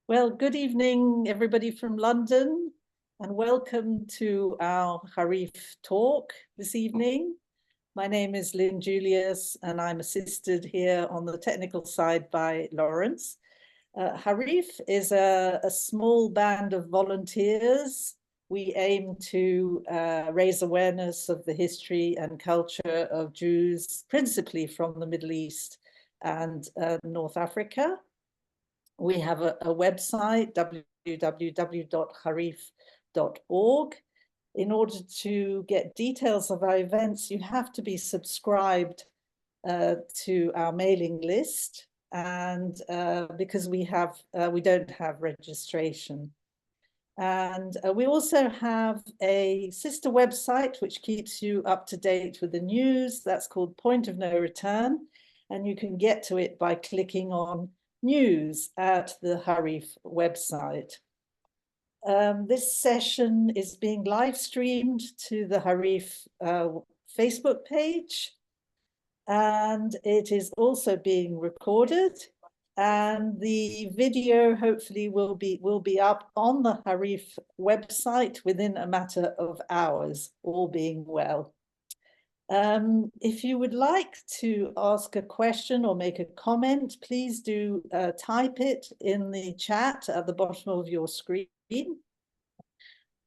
Well, good evening, everybody from London, and welcome to our Harif talk this evening. My name is Lynn Julius, and I'm assisted here on the technical side by Lawrence. Harif is a small band of volunteers. We aim to raise awareness of the history and culture of Jews, principally from the Middle East and North Africa. We have a website, www.harif.org. In order to get details of our events, you have to be subscribed to our mailing list, and because we don't have registration. And we also have a sister website which keeps you up to date with the news. That's called Point of No Return, and you can get to it by clicking on news at the Harif website. This session is being live streamed to the Harif Facebook page, and it is also being recorded, and the video hopefully will be up on the Harif website within a matter of hours, all being well. If you would like to ask a question or make a comment, please do type it in the chat at the bottom of your screen.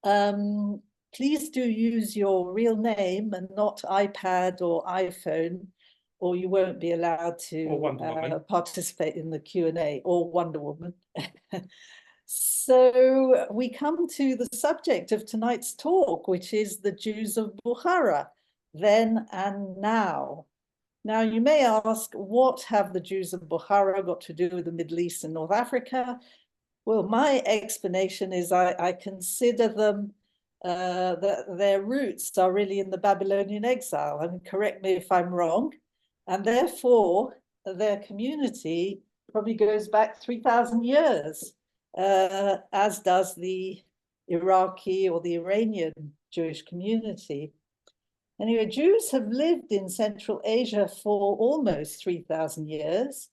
Please do use your real name and not iPad or iPhone, or you won't be allowed to participate in the Q&A, or Wonder Woman. So we come to the subject of tonight's talk, which is the Jews of Bukhara, then and now. Now, you may ask, what have the Jews of Bukhara got to do with the Middle East and North Africa? Well, my explanation is I consider them, that their roots are really in the Babylonian exile. I mean, correct me if I'm wrong. And therefore, their community probably goes back 3,000 years, as does the Iraqi or the Iranian Jewish community. Anyway, Jews have lived in Central Asia for almost 3,000 years.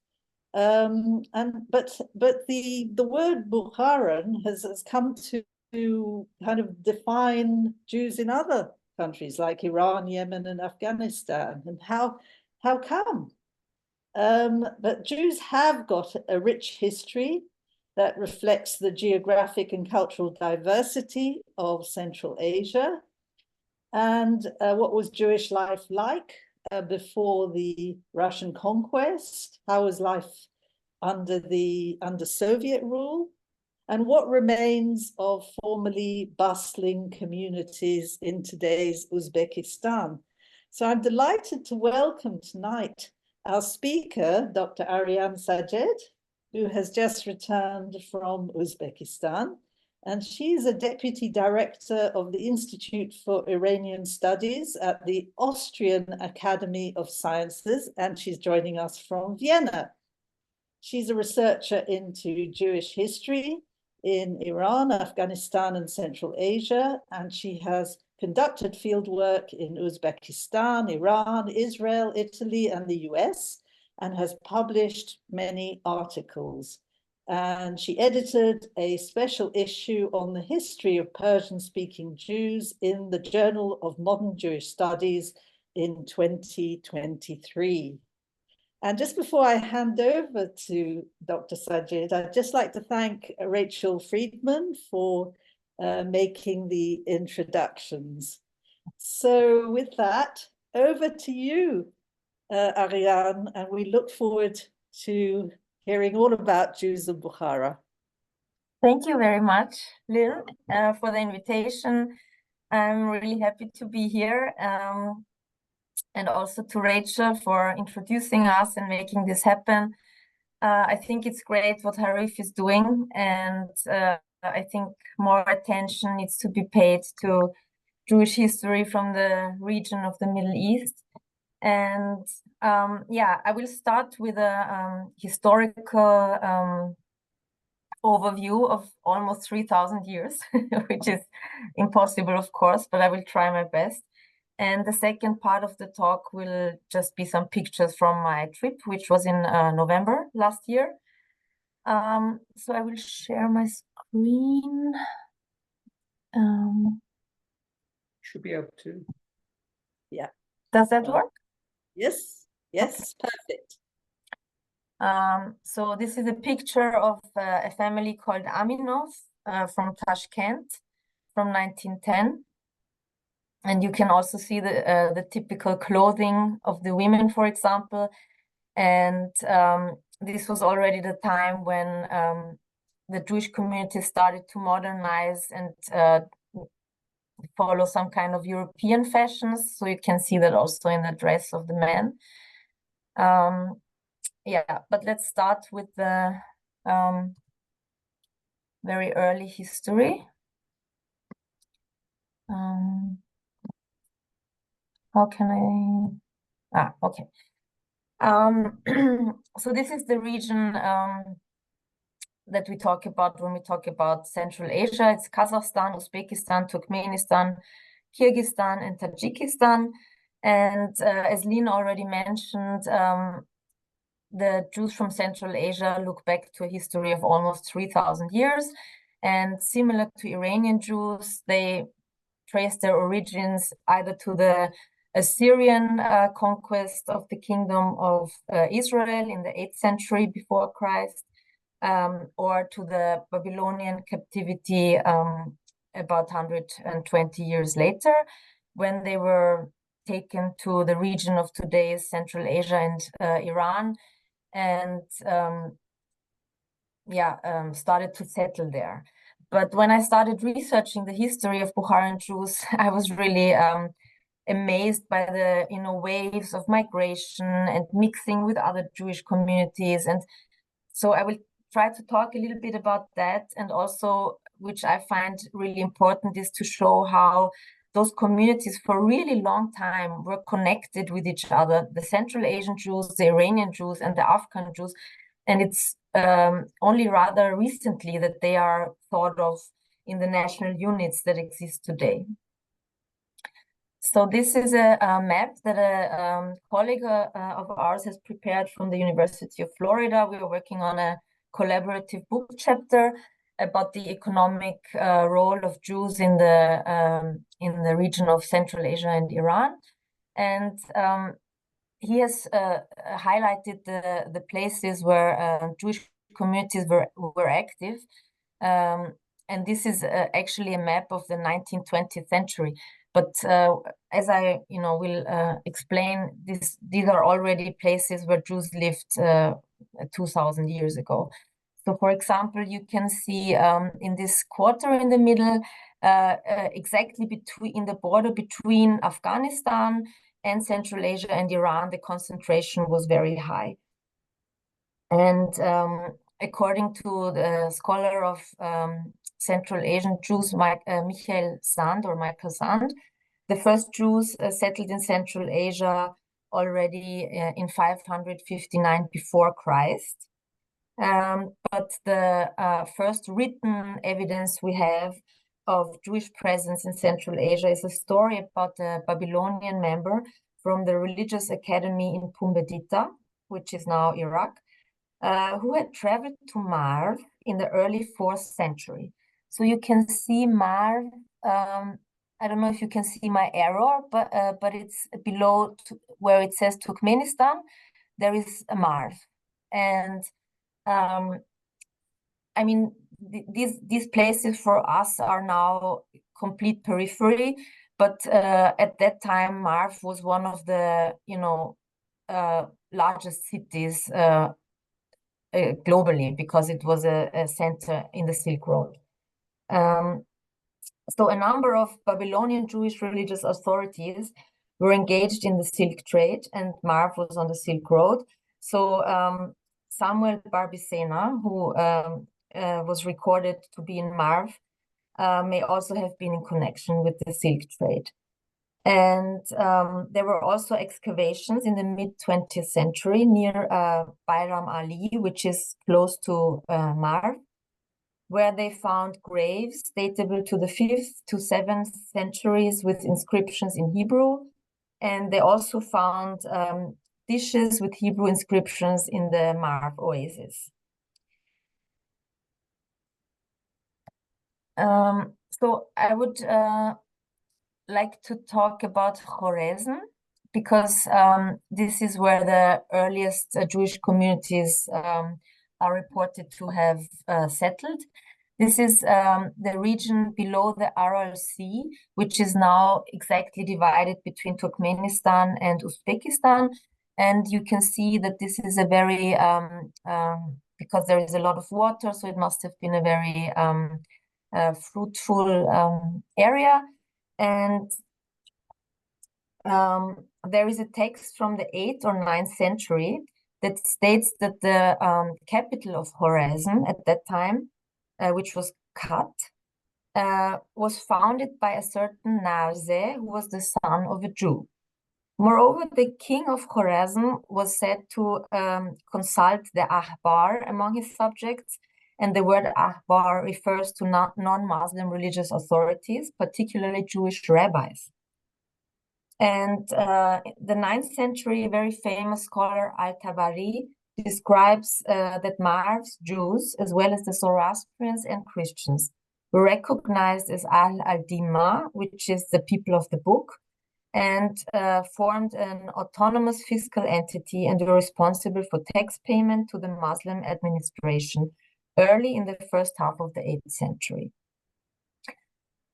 But the word Bukharan has come to kind of define Jews in other countries like Iran, Yemen, and Afghanistan. And how come? But Jews have got a rich history that reflects the geographic and cultural diversity of Central Asia. And what was Jewish life like before the Russian conquest? How was life under Soviet rule? And what remains of formerly bustling communities in today's Uzbekistan? So I'm delighted to welcome tonight our speaker, Dr. Ariane Sadjed, who has just returned from Uzbekistan. And she is a deputy director of the Institute for Iranian Studies at the Austrian Academy of Sciences, and she's joining us from Vienna. She's a researcher into Jewish history in Iran, Afghanistan, and Central Asia, and she has conducted fieldwork in Uzbekistan, Iran, Israel, Italy, and the US, and has published many articles. And she edited a special issue on the history of Persian-speaking Jews in the Journal of Modern Jewish Studies in 2023. And just before I hand over to Dr. Sadjed, I'd just like to thank Rachel Friedman for making the introductions. So with that, over to you, Ariane, and we look forward to hearing all about Jews of Bukhara. Thank you very much, Lynn, for the invitation. I'm really happy to be here, and also to Rachel for introducing us and making this happen. I think it's great what Harif is doing, and I think more attention needs to be paid to Jewish history from the region of the Middle East. And yeah, I will start with a historical overview of almost 3,000 years, which is impossible, of course, but I will try my best. And the second part of the talk will just be some pictures from my trip, which was in November last year. So I will share my screen. Should be able to. Yeah. Does that work? Yes. Yes. Perfect. So this is a picture of a family called Aminov from Tashkent from 1910. And you can also see the typical clothing of the women, for example. And this was already the time when the Jewish community started to modernize and follow some kind of European fashions. So you can see that also in the dress of the men. Yeah, but let's start with the very early history. How can I? Okay. So this is the region that we talk about when we talk about Central Asia. It's Kazakhstan, Uzbekistan, Turkmenistan, Kyrgyzstan, and Tajikistan. And as Lynn already mentioned, the Jews from Central Asia look back to a history of almost 3,000 years. And similar to Iranian Jews, they trace their origins either to the Assyrian conquest of the kingdom of Israel in the 8th century before Christ, or to the Babylonian captivity about 120 years later, when they were taken to the region of today's Central Asia and Iran, and started to settle there. But when I started researching the history of Bukharan Jews, I was really amazed by the waves of migration and mixing with other Jewish communities. And so I will try to talk a little bit about that, and also, which I find really important, is to show how those communities for a really long time were connected with each other, the Central Asian Jews, the Iranian Jews, and the Afghan Jews. And it's only rather recently that they are thought of in the national units that exist today. So this is a map that a colleague of ours has prepared from the University of Florida. We are working on a collaborative book chapter about the economic role of Jews in the region of Central Asia and Iran. And he has highlighted the places where Jewish communities were active. And this is actually a map of the 19th, 20th century. But as I will explain, these are already places where Jews lived 2,000 years ago. So, for example, you can see in this quarter in the middle, exactly in the border between Afghanistan and Central Asia and Iran, the concentration was very high. And according to the scholar of Central Asian Jews, Michael Sand, the first Jews settled in Central Asia already in 559 before Christ. But the first written evidence we have of Jewish presence in Central Asia is a story about a Babylonian member from the Religious Academy in Pumbedita, which is now Iraq, who had traveled to Marv in the early 4th century. So you can see Marv. I don't know if you can see my arrow, but it's below where it says Turkmenistan. There is a Marv, and I mean, these places for us are now complete periphery, but at that time, Marv was one of the largest cities globally, because it was a center in the Silk Road. So a number of Babylonian Jewish religious authorities were engaged in the silk trade, and Marv was on the Silk Road. So Samuel Barbicena, who was recorded to be in Marv, may also have been in connection with the silk trade. And there were also excavations in the mid-20th century near Bayram Ali, which is close to Marv, where they found graves datable to the 5th to 7th centuries with inscriptions in Hebrew. And they also found dishes with Hebrew inscriptions in the Marv oasis. So I would like to talk about Khorasan, because this is where the earliest Jewish communities are reported to have settled. This is the region below the Aral Sea, which is now exactly divided between Turkmenistan and Uzbekistan. And you can see that this is a very, because there is a lot of water, so it must have been a very fruitful area. And there is a text from the 8th or 9th century that states that the capital of Khorasan at that time, which was Kat, was founded by a certain Narze, who was the son of a Jew. Moreover, the king of Khorasan was said to consult the Ahbar among his subjects, and the word Ahbar refers to non-Muslim religious authorities, particularly Jewish rabbis. And the 9th century, very famous scholar Al-Tabari describes that Marv's Jews, as well as the Zoroastrians and Christians, were recognized as al-Dimma, which is the people of the book, and formed an autonomous fiscal entity and were responsible for tax payment to the Muslim administration early in the first half of the 8th century.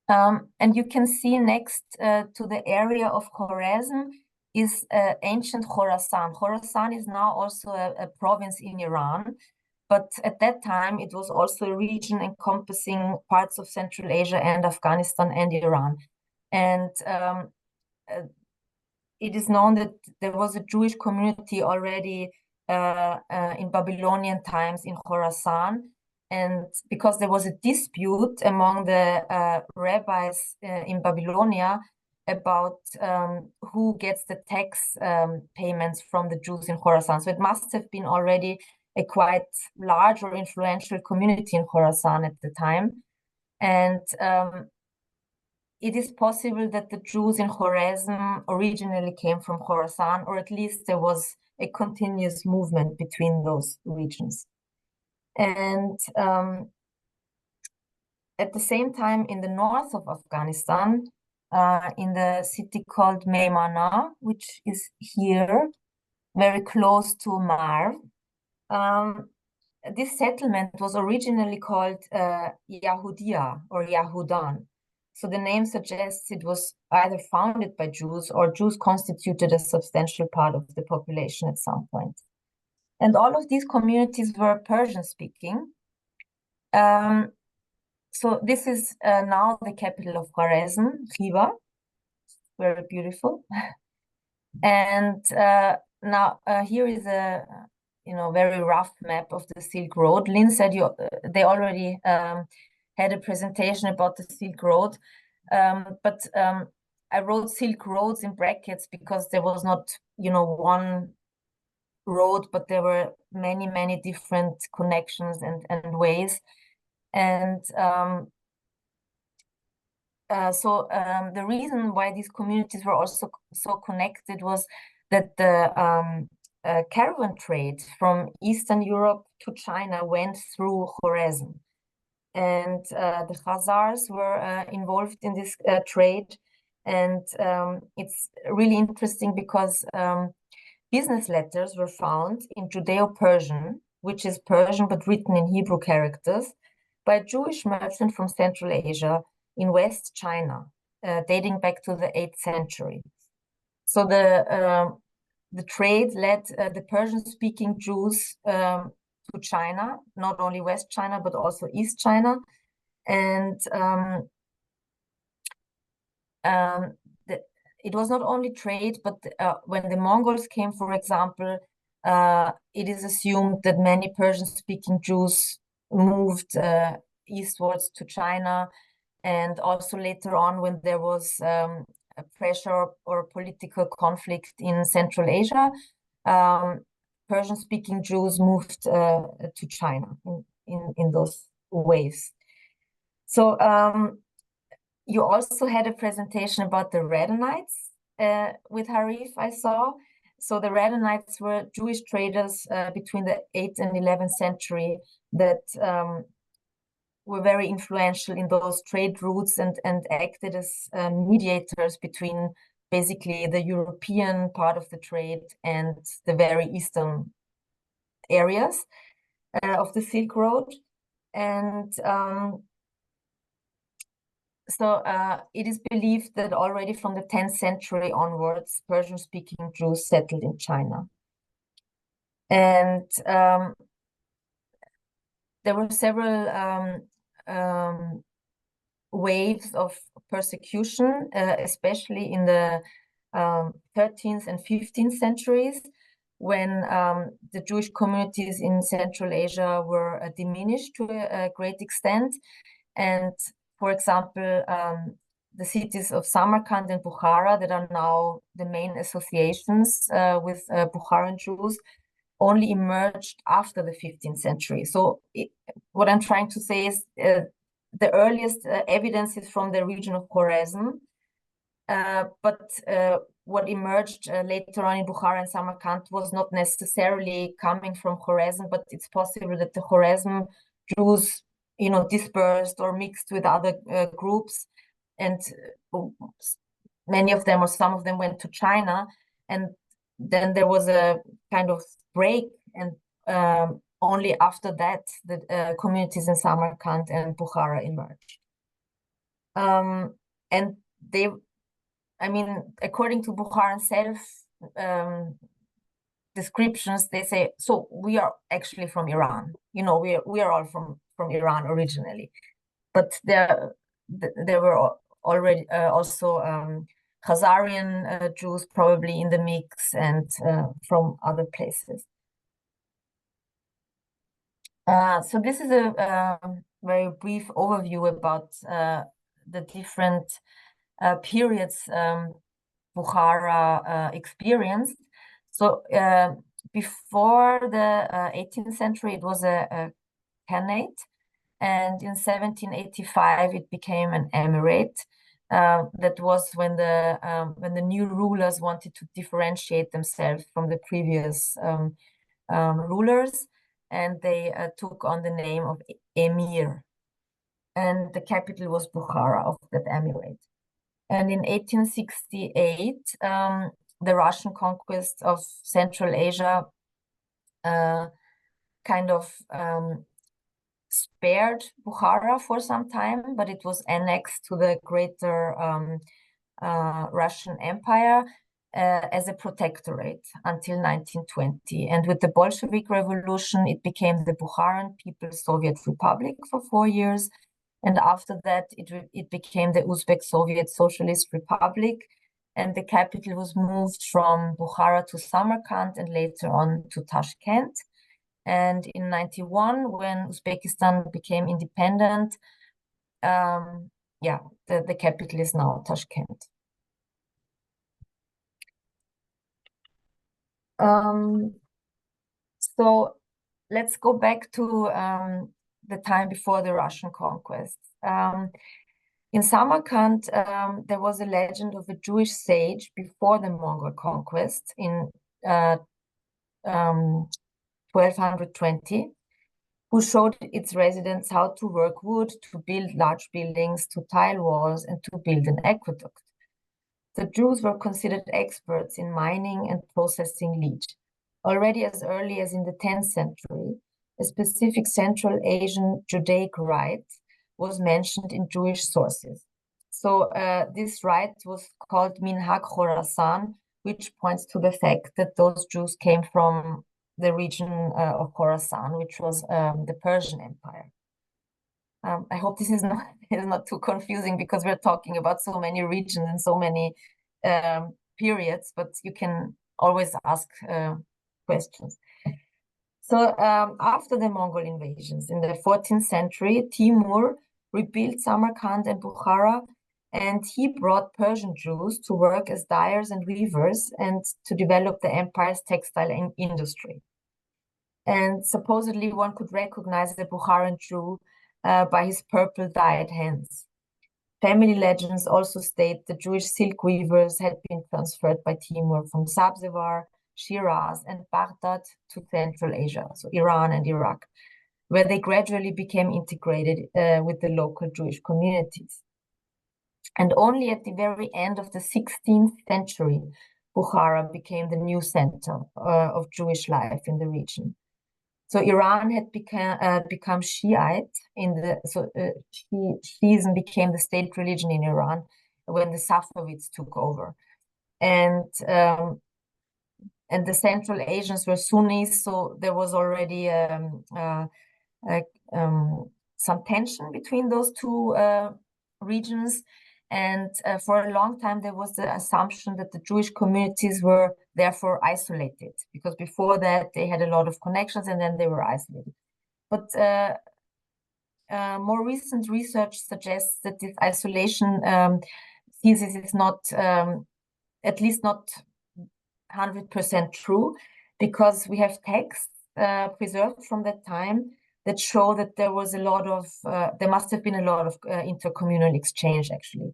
And you can see next to the area of Khorasan is ancient Khorasan. Khorasan is now also a province in Iran, but at that time it was also a region encompassing parts of Central Asia and Afghanistan and Iran. And it is known that there was a Jewish community already in Babylonian times in Khorasan. And because there was a dispute among the rabbis in Babylonia about who gets the tax payments from the Jews in Khorasan. So it must have been already a quite large or influential community in Khorasan at the time. And it is possible that the Jews in Khorasan originally came from Khorasan, or at least there was a continuous movement between those regions. And at the same time, in the north of Afghanistan, in the city called Meymana, which is here, very close to Marv, this settlement was originally called Yahudia or Yahudan. So the name suggests it was either founded by Jews or Jews constituted a substantial part of the population at some point. And all of these communities were Persian-speaking. So this is now the capital of Khorasan, Khiva, very beautiful. And now here is a very rough map of the Silk Road. Lynn said they already had a presentation about the Silk Road, but I wrote Silk Roads in brackets because there was not one road, but there were many, many different connections and ways. And so the reason why these communities were also so connected was that the caravan trade from Eastern Europe to China went through Khorasan. And the Khazars were involved in this trade. And it's really interesting because business letters were found in Judeo-Persian, which is Persian but written in Hebrew characters, by a Jewish merchant from Central Asia in West China, dating back to the 8th century. So the trade led the Persian-speaking Jews to China, not only West China, but also East China. And it was not only trade, but when the Mongols came, for example, it is assumed that many Persian-speaking Jews moved eastwards to China. And also later on, when there was a pressure or political conflict in Central Asia, Persian-speaking Jews moved to China in those waves. So you also had a presentation about the Radhanites with Harif, I saw. So the Radhanites were Jewish traders between the 8th and 11th century that were very influential in those trade routes and acted as mediators between basically the European part of the trade and the very eastern areas of the Silk Road. And so it is believed that already from the 10th century onwards, Persian-speaking Jews settled in China. And there were several waves of persecution, especially in the 13th and 15th centuries, when the Jewish communities in Central Asia were diminished to a great extent. And for example, the cities of Samarkand and Bukhara, that are now the main associations with Bukharan Jews, only emerged after the 15th century. So what I'm trying to say is the earliest evidence is from the region of Khwarezm, but what emerged later on in Bukhara and Samarkand was not necessarily coming from Khwarezm, but it's possible that the Khwarezm Jews, dispersed or mixed with other groups, and many of them or some of them went to China, and then there was a kind of break, and only after that the communities in Samarkand and Bukhara emerged. And they, according to Bukharan self descriptions, they say, so we are actually from Iran. We are all from Iran originally, but there were already also Khazarian Jews probably in the mix, and from other places. So this is a very brief overview about the different periods Bukhara experienced. So before the 18th century, it was a khanate, and in 1785 it became an emirate. That was when the new rulers wanted to differentiate themselves from the previous rulers, and they took on the name of emir, and the capital was Bukhara of that emirate. And in 1868, the Russian conquest of Central Asia kind of spared Bukhara for some time, but it was annexed to the greater Russian Empire as a protectorate until 1920. And with the Bolshevik Revolution, it became the Bukharan People's Soviet Republic for 4 years. And after that, it became the Uzbek Soviet Socialist Republic. And the capital was moved from Bukhara to Samarkand and later on to Tashkent. And in 91, when Uzbekistan became independent, the capital is now Tashkent. So let's go back to the time before the Russian conquest. In Samarkand, there was a legend of a Jewish sage before the Mongol conquest in 1220, who showed its residents how to work wood, to build large buildings, to tile walls, and to build an aqueduct. The Jews were considered experts in mining and processing lead. Already as early as in the 10th century, a specific Central Asian Judaic rite was mentioned in Jewish sources. So this rite was called Minhag Khorasan, which points to the fact that those Jews came from the region of Khorasan, which was the Persian Empire. I hope this is not too confusing, because we're talking about so many regions and so many periods, but you can always ask questions. So after the Mongol invasions in the 14th century, Timur rebuilt Samarkand and Bukhara, and he brought Persian Jews to work as dyers and weavers and to develop the empire's textile industry. And supposedly one could recognize the Bukharan Jew by his purple dyed hands. Family legends also state the Jewish silk weavers had been transferred by Timur from Sabzevar, Shiraz, and Baghdad to Central Asia, so Iran and Iraq. where they gradually became integrated with the local Jewish communities. And only at the very end of the 16th century, Bukhara became the new center of Jewish life in the region. So Iran had become Shiite Shiism became the state religion in Iran when the Safavids took over, and the Central Asians were Sunnis, so there was already some tension between those two regions. And for a long time, there was the assumption that the Jewish communities were therefore isolated, because before that they had a lot of connections and then they were isolated. But more recent research suggests that this isolation thesis is not, at least not 100% true, because we have texts preserved from that time that show that there was a lot of, there must have been a lot of intercommunal exchange, actually.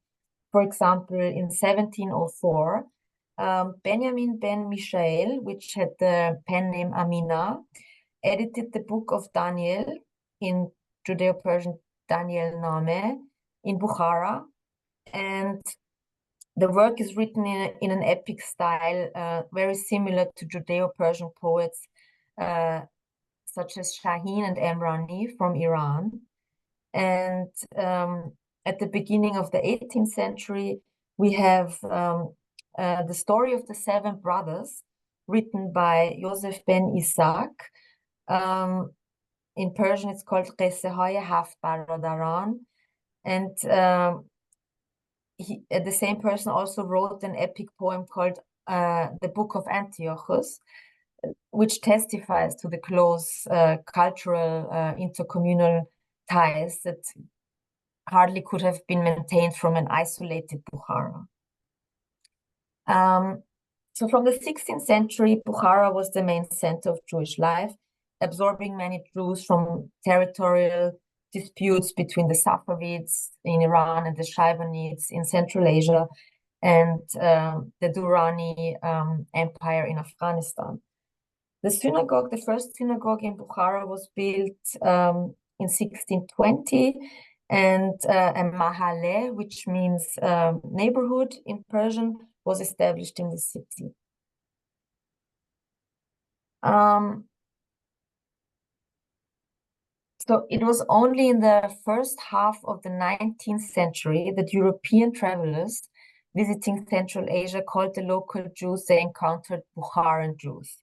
For example, in 1704, Benjamin ben Mishael, which had the pen name Amina, edited the book of Daniel, in Judeo-Persian Daniel Name, in Bukhara, and the work is written in an epic style, very similar to Judeo-Persian poets such as Shaheen and Emrani from Iran. And at the beginning of the 18th century, we have the story of the seven brothers, written by Joseph ben Isaac. In Persian, it's called Qessehay Haft Baradaran. And the same person also wrote an epic poem called The Book of Antiochus, which testifies to the close cultural intercommunal ties that hardly could have been maintained from an isolated Bukhara. So from the 16th century, Bukhara was the main center of Jewish life, absorbing many Jews from territorial disputes between the Safavids in Iran and the Shaibanids in Central Asia, and the Durrani Empire in Afghanistan. The first synagogue in Bukhara was built in 1620, and a mahalleh, which means neighborhood in Persian, was established in the city. So it was only in the first half of the 19th century that European travelers visiting Central Asia called the local Jews they encountered Bukharan Jews.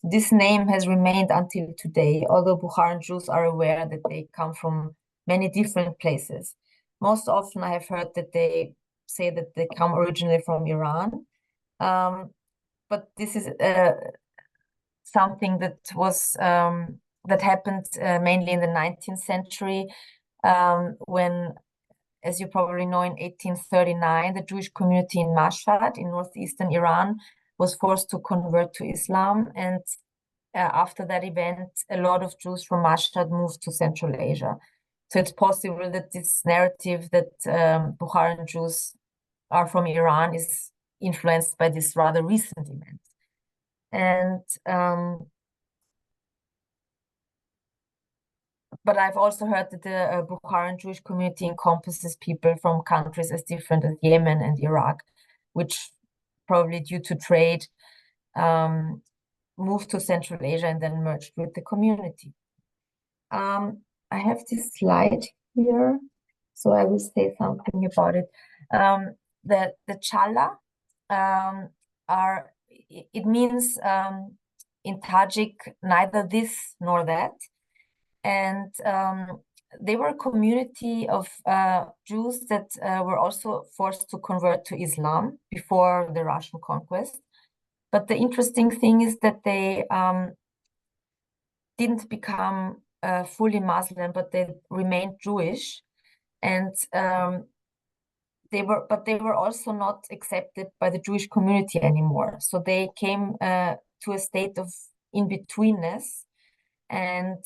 This name has remained until today, although Bukharan Jews are aware that they come from many different places. Most often I have heard that they say that they come originally from Iran. But this is something that was that happened mainly in the 19th century, when, as you probably know, in 1839, the Jewish community in Mashhad in northeastern Iran was forced to convert to Islam. And after that event, a lot of Jews from Mashhad moved to Central Asia. So it's possible that this narrative that Bukharan Jews are from Iran is influenced by this rather recent event. And but I've also heard that the Bukharan Jewish community encompasses people from countries as different as Yemen and Iraq, which probably due to trade moved to Central Asia and then merged with the community. I have this slide here, so I will say something about it. The Chala it means in Tajik neither this nor that. And they were a community of Jews that were also forced to convert to Islam before the Russian conquest. But the interesting thing is that they didn't become fully Muslim, but they remained Jewish. And they were also not accepted by the Jewish community anymore. So they came to a state of in-betweenness. And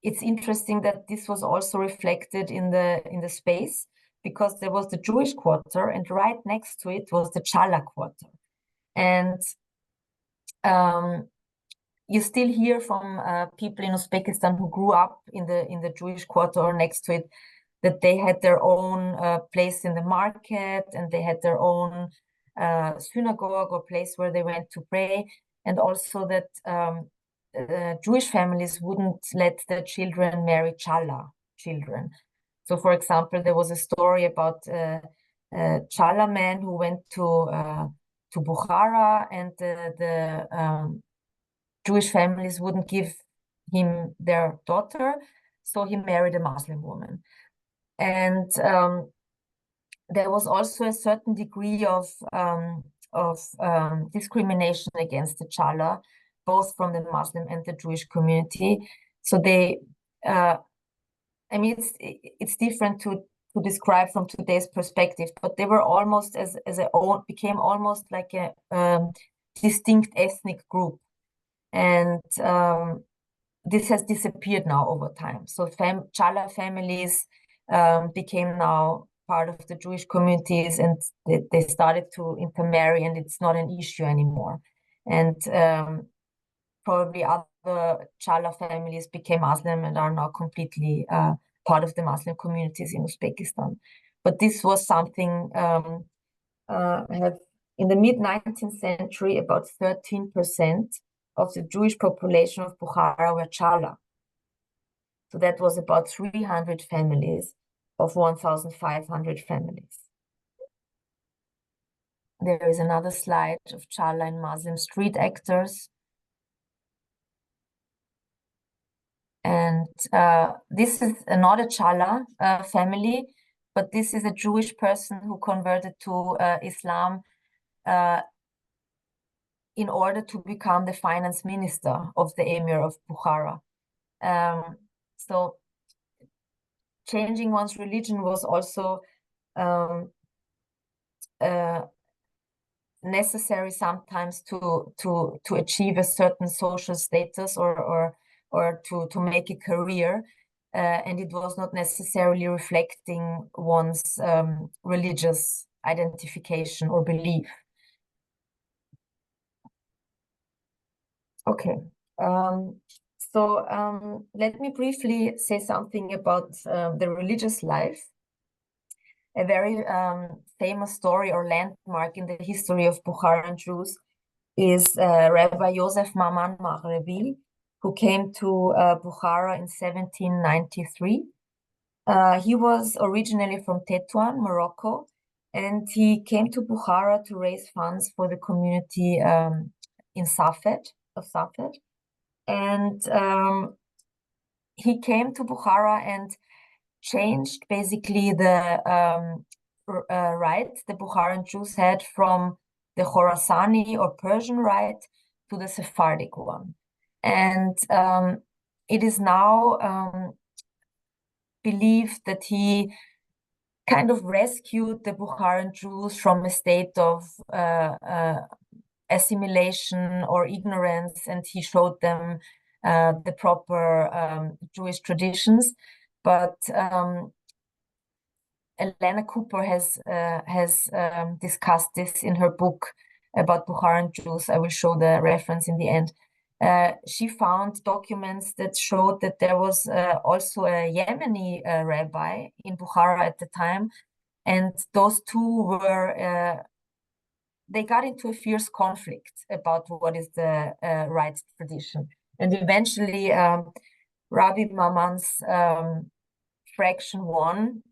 it's interesting that this was also reflected in the space, because there was the Jewish quarter, and right next to it was the Chala quarter. And you still hear from people in Uzbekistan who grew up in the Jewish quarter or next to it, that they had their own place in the market, and they had their own synagogue or place where they went to pray, and also that Jewish families wouldn't let their children marry Chala children. So, for example, there was a story about a Chala man who went to Bukhara, and the Jewish families wouldn't give him their daughter, so he married a Muslim woman. And there was also a certain degree of discrimination against the Chala, both from the Muslim and the Jewish community. So they, I mean, it's different to describe from today's perspective, but they were almost became almost like a distinct ethnic group, and this has disappeared now over time. So Chala families became now part of the Jewish communities, and they started to intermarry, and it's not an issue anymore. And probably other Chala families became Muslim and are now completely part of the Muslim communities in Uzbekistan. But this was something in the mid-19th century, about 13% of the Jewish population of Bukhara were Chala. So that was about 300 families of 1,500 families. There is another slide of Chala and Muslim street actors. And this is not a Chala family, but this is a Jewish person who converted to Islam in order to become the finance minister of the Emir of Bukhara. So changing one's religion was also necessary sometimes to achieve a certain social status or to make a career, and it was not necessarily reflecting one's religious identification or belief. Okay, so let me briefly say something about the religious life. A very famous story or landmark in the history of Bukharan Jews is Rabbi Yosef Maman Maghrebi, who came to Bukhara in 1793. He was originally from Tetuan, Morocco, and he came to Bukhara to raise funds for the community in Safed. And he came to Bukhara and changed basically the rite the Bukharan Jews had from the Khorasani or Persian rite to the Sephardic one. And it is now believed that he kind of rescued the Bukharan Jews from a state of assimilation or ignorance, and he showed them the proper Jewish traditions. But Elena Cooper has discussed this in her book about Bukharan Jews. I will show the reference in the end. She found documents that showed that there was also a Yemeni rabbi in Bukhara at the time, and those two were they got into a fierce conflict about what is the right tradition. And eventually Rabbi Maman's fraction won,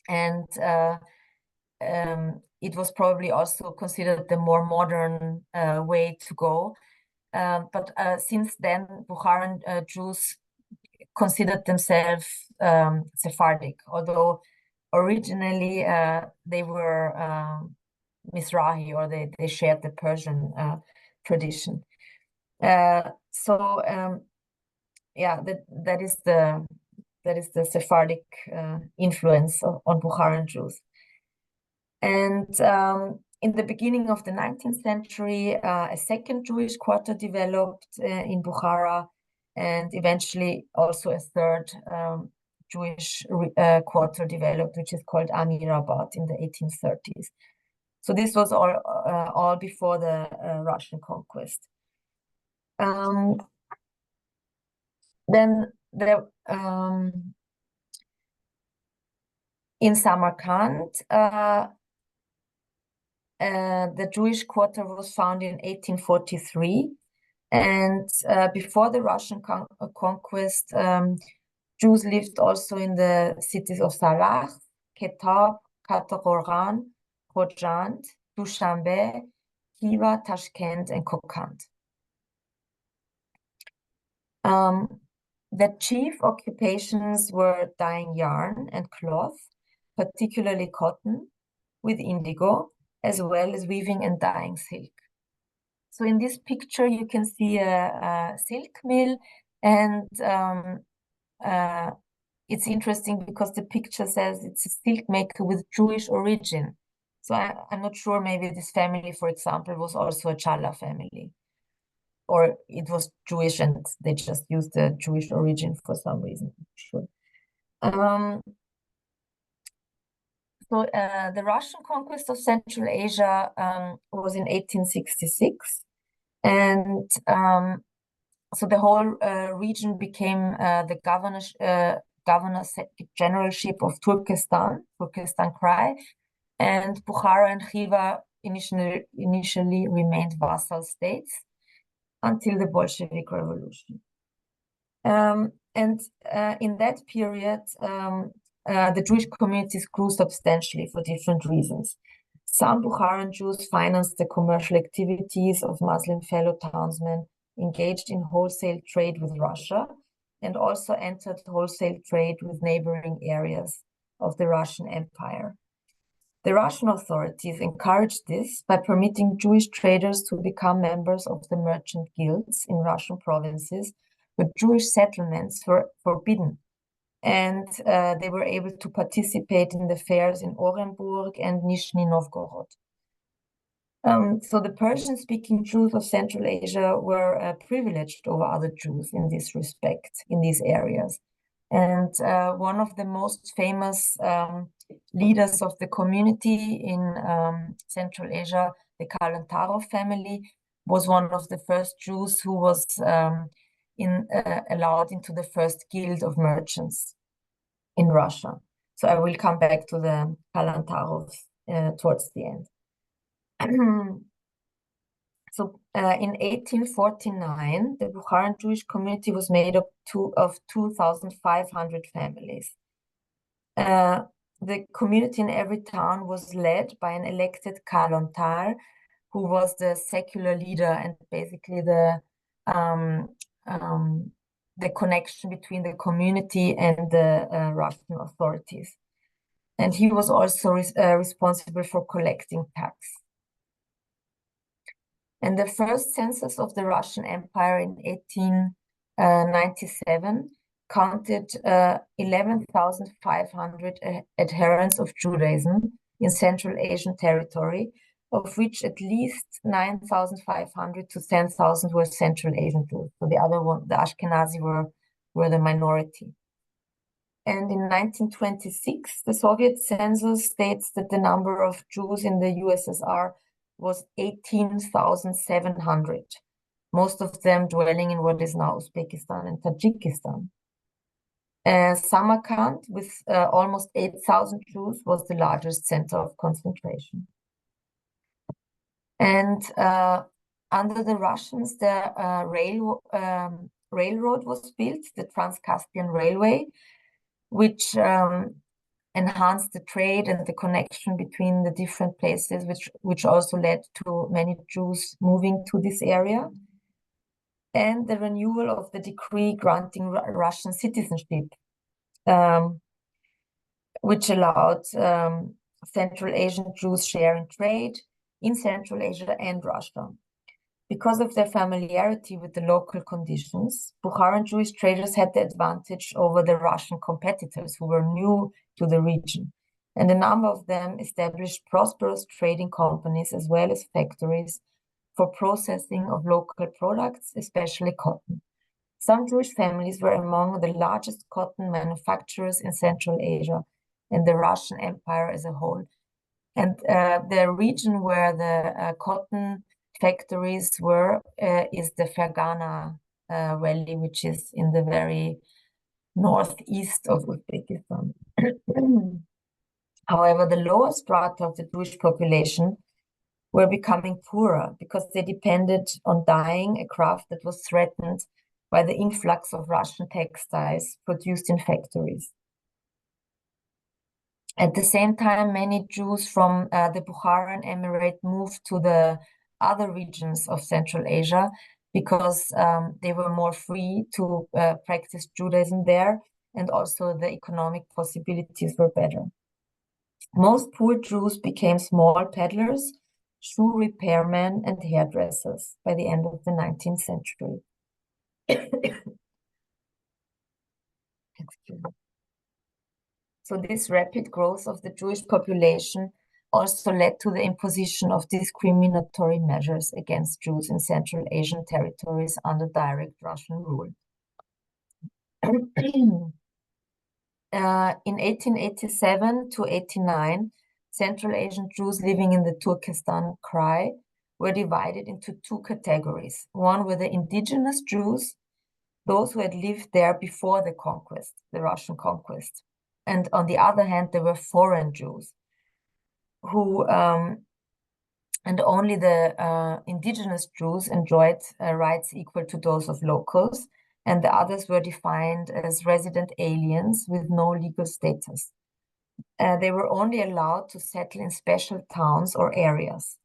and it was probably also considered the more modern way to go. But since then, Bukharan Jews considered themselves Sephardic, although originally they were Mizrahi, or they shared the Persian tradition. So yeah, that is the Sephardic influence on Bukharan Jews. And in the beginning of the 19th century, a second Jewish quarter developed in Bukhara, and eventually also a third Jewish quarter developed, which is called Amirabad in the 1830s. So this was all before the Russian conquest. Then in Samarkand, the Jewish quarter was founded in 1843, and before the Russian conquest, Jews lived also in the cities of Salah, Ketab, Kataroran, Khojand, Dushanbe, Khiva, Tashkent, and Kokand. The chief occupations were dyeing yarn and cloth, particularly cotton, with indigo, as well as weaving and dyeing silk. So in this picture, you can see a silk mill, and it's interesting because the picture says it's a silk maker with Jewish origin. So I'm not sure, maybe this family, for example, was also a Challa family, or it was Jewish and they just used the Jewish origin for some reason. Sure. So the Russian conquest of Central Asia was in 1866, and so the whole region became the governor's generalship of Turkestan Krai, and Bukhara and Khiva initially remained vassal states until the Bolshevik Revolution. And in that period, the Jewish communities grew substantially for different reasons. Some Bukharan Jews financed the commercial activities of Muslim fellow townsmen, engaged in wholesale trade with Russia, and also entered wholesale trade with neighboring areas of the Russian Empire. The Russian authorities encouraged this by permitting Jewish traders to become members of the merchant guilds in Russian provinces, but Jewish settlements were forbidden, and they were able to participate in the fairs in Orenburg and Nizhny Novgorod. So the Persian-speaking Jews of Central Asia were privileged over other Jews in this respect, in these areas. And one of the most famous leaders of the community in Central Asia, the Kalantarov family, was one of the first Jews who was allowed into the first guild of merchants in Russia. So I will come back to the Kalantarovs towards the end. So in 1849, the Bukharan Jewish community was made up of 2,500 families. The community in every town was led by an elected Kalontar, who was the secular leader and basically the connection between the community and the Russian authorities. And he was also responsible for collecting tax. And the first census of the Russian Empire in 1897 counted 11,500 adherents of Judaism in Central Asian territory, of which at least 9,500 to 10,000 were Central Asian Jews. So the other one, the Ashkenazi, were the minority. And in 1926, the Soviet census states that the number of Jews in the USSR was 18,700, most of them dwelling in what is now Uzbekistan and Tajikistan. Samarkand, with almost 8,000 Jews, was the largest center of concentration. And under the Russians, the railroad was built, the Trans-Caspian Railway, which enhanced the trade and the connection between the different places, which also led to many Jews moving to this area. And the renewal of the decree granting Russian citizenship, which allowed Central Asian Jews sharing trade in Central Asia and Russia. Because of their familiarity with the local conditions, Bukharan Jewish traders had the advantage over the Russian competitors who were new to the region, and a number of them established prosperous trading companies as well as factories for processing of local products, especially cotton. Some Jewish families were among the largest cotton manufacturers in Central Asia and the Russian Empire as a whole. And the region where the cotton factories were is the Fergana Valley, which is in the very northeast of Uzbekistan. However, the lower strata of the Jewish population were becoming poorer because they depended on dyeing a craft that was threatened by the influx of Russian textiles produced in factories. At the same time, many Jews from the Bukharan Emirate moved to the other regions of Central Asia because they were more free to practice Judaism there, and also the economic possibilities were better. Most poor Jews became small peddlers, shoe repairmen, and hairdressers by the end of the 19th century. Excuse me. So this rapid growth of the Jewish population also led to the imposition of discriminatory measures against Jews in Central Asian territories under direct Russian rule. In 1887 to 89, Central Asian Jews living in the Turkestan Krai were divided into two categories. One were the indigenous Jews, those who had lived there before the conquest, the Russian conquest. And on the other hand, there were foreign Jews who, and only the indigenous Jews enjoyed rights equal to those of locals, and the others were defined as resident aliens with no legal status. They were only allowed to settle in special towns or areas.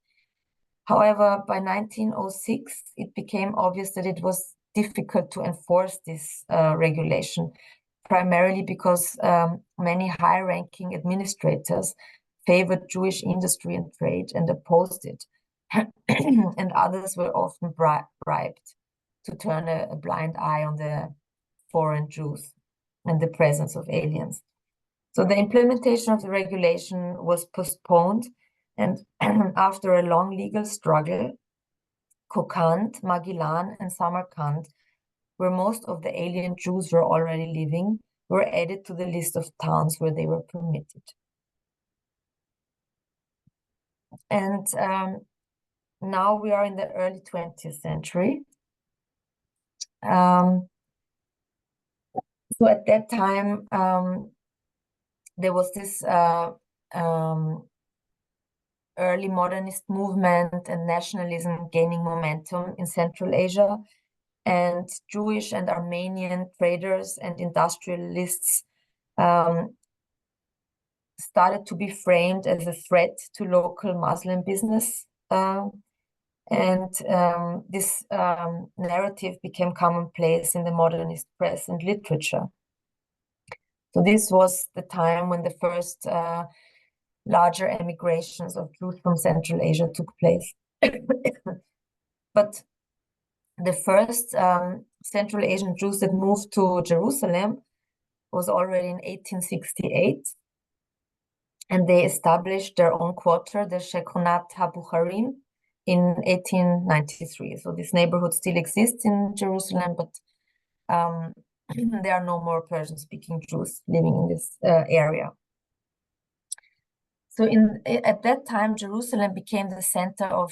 However, by 1906, it became obvious that it was difficult to enforce this regulation, primarily because many high-ranking administrators favored Jewish industry and trade and opposed it, and others were often bribed to turn a blind eye on the foreign Jews and the presence of aliens. So the implementation of the regulation was postponed, and after a long legal struggle, Kokand, Magellan, and Samarkand, where most of the alien Jews were already living, were added to the list of towns where they were permitted. And now we are in the early 20th century. So at that time, there was this early modernist movement and nationalism gaining momentum in Central Asia, and Jewish and Armenian traders and industrialists started to be framed as a threat to local Muslim business. This narrative became commonplace in the modernist press and literature. So this was the time when the first larger emigrations of Jews from Central Asia took place. But the first Central Asian Jews that moved to Jerusalem was already in 1868. And they established their own quarter, the Shekunat HaBukharim, in 1893. So this neighborhood still exists in Jerusalem, but there are no more Persian-speaking Jews living in this area. So at that time, Jerusalem became the center of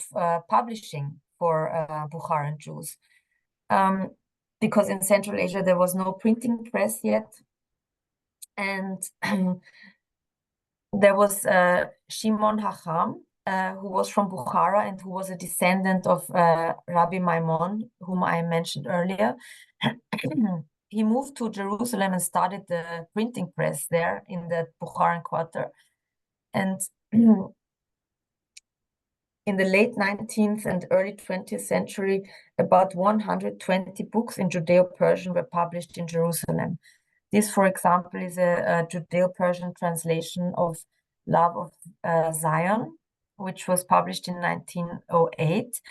publishing for Bukharan Jews. Because in Central Asia, there was no printing press yet. And there was Shimon Hacham, who was from Bukhara and who was a descendant of Rabbi Maimon, whom I mentioned earlier. He moved to Jerusalem and started the printing press there in the Bukharan quarter. And in the late 19th and early 20th century, about 120 books in Judeo-Persian were published in Jerusalem. This, for example, is a Judeo-Persian translation of Love of Zion, which was published in 1908.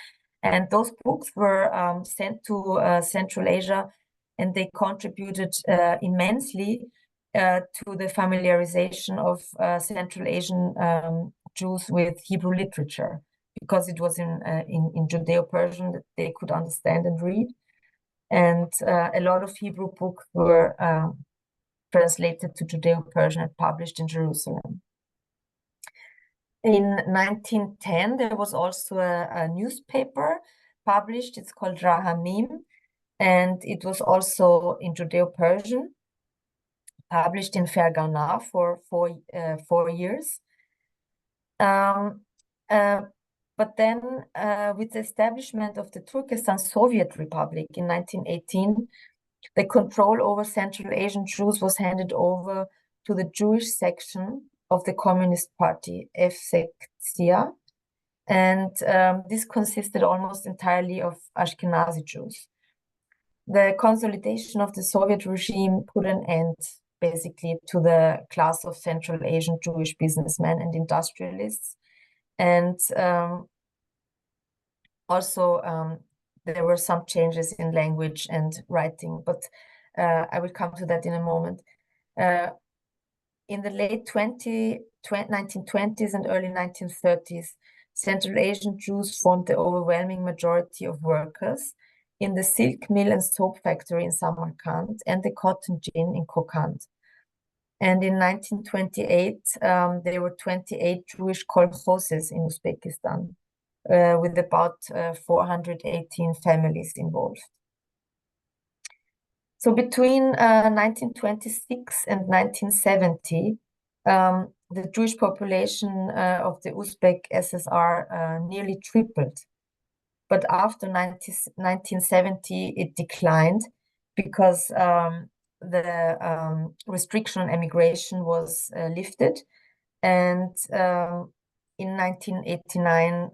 And those books were sent to Central Asia, and they contributed immensely to the familiarization of Central Asian Jews with Hebrew literature, because it was in Judeo-Persian that they could understand and read. And a lot of Hebrew books were translated to Judeo-Persian and published in Jerusalem. In 1910, there was also a newspaper published. It's called Rahamim, And it was also in Judeo-Persian, published in Fergana for 4 years. But then with the establishment of the Turkestan Soviet Republic in 1918, the control over Central Asian Jews was handed over to the Jewish section of the Communist Party, F-Sektia, and this consisted almost entirely of Ashkenazi Jews. The consolidation of the Soviet regime put an end, basically, to the class of Central Asian Jewish businessmen and industrialists. And also, there were some changes in language and writing, but I will come to that in a moment. In the late 1920s and early 1930s, Central Asian Jews formed the overwhelming majority of workers in the silk mill and soap factory in Samarkand and the cotton gin in Kokand. And in 1928, there were 28 Jewish kolkhozes in Uzbekistan, with about 418 families involved. So between 1926 and 1970, the Jewish population of the Uzbek SSR nearly tripled. But after 1970, it declined because the restriction on emigration was lifted. And in 1989,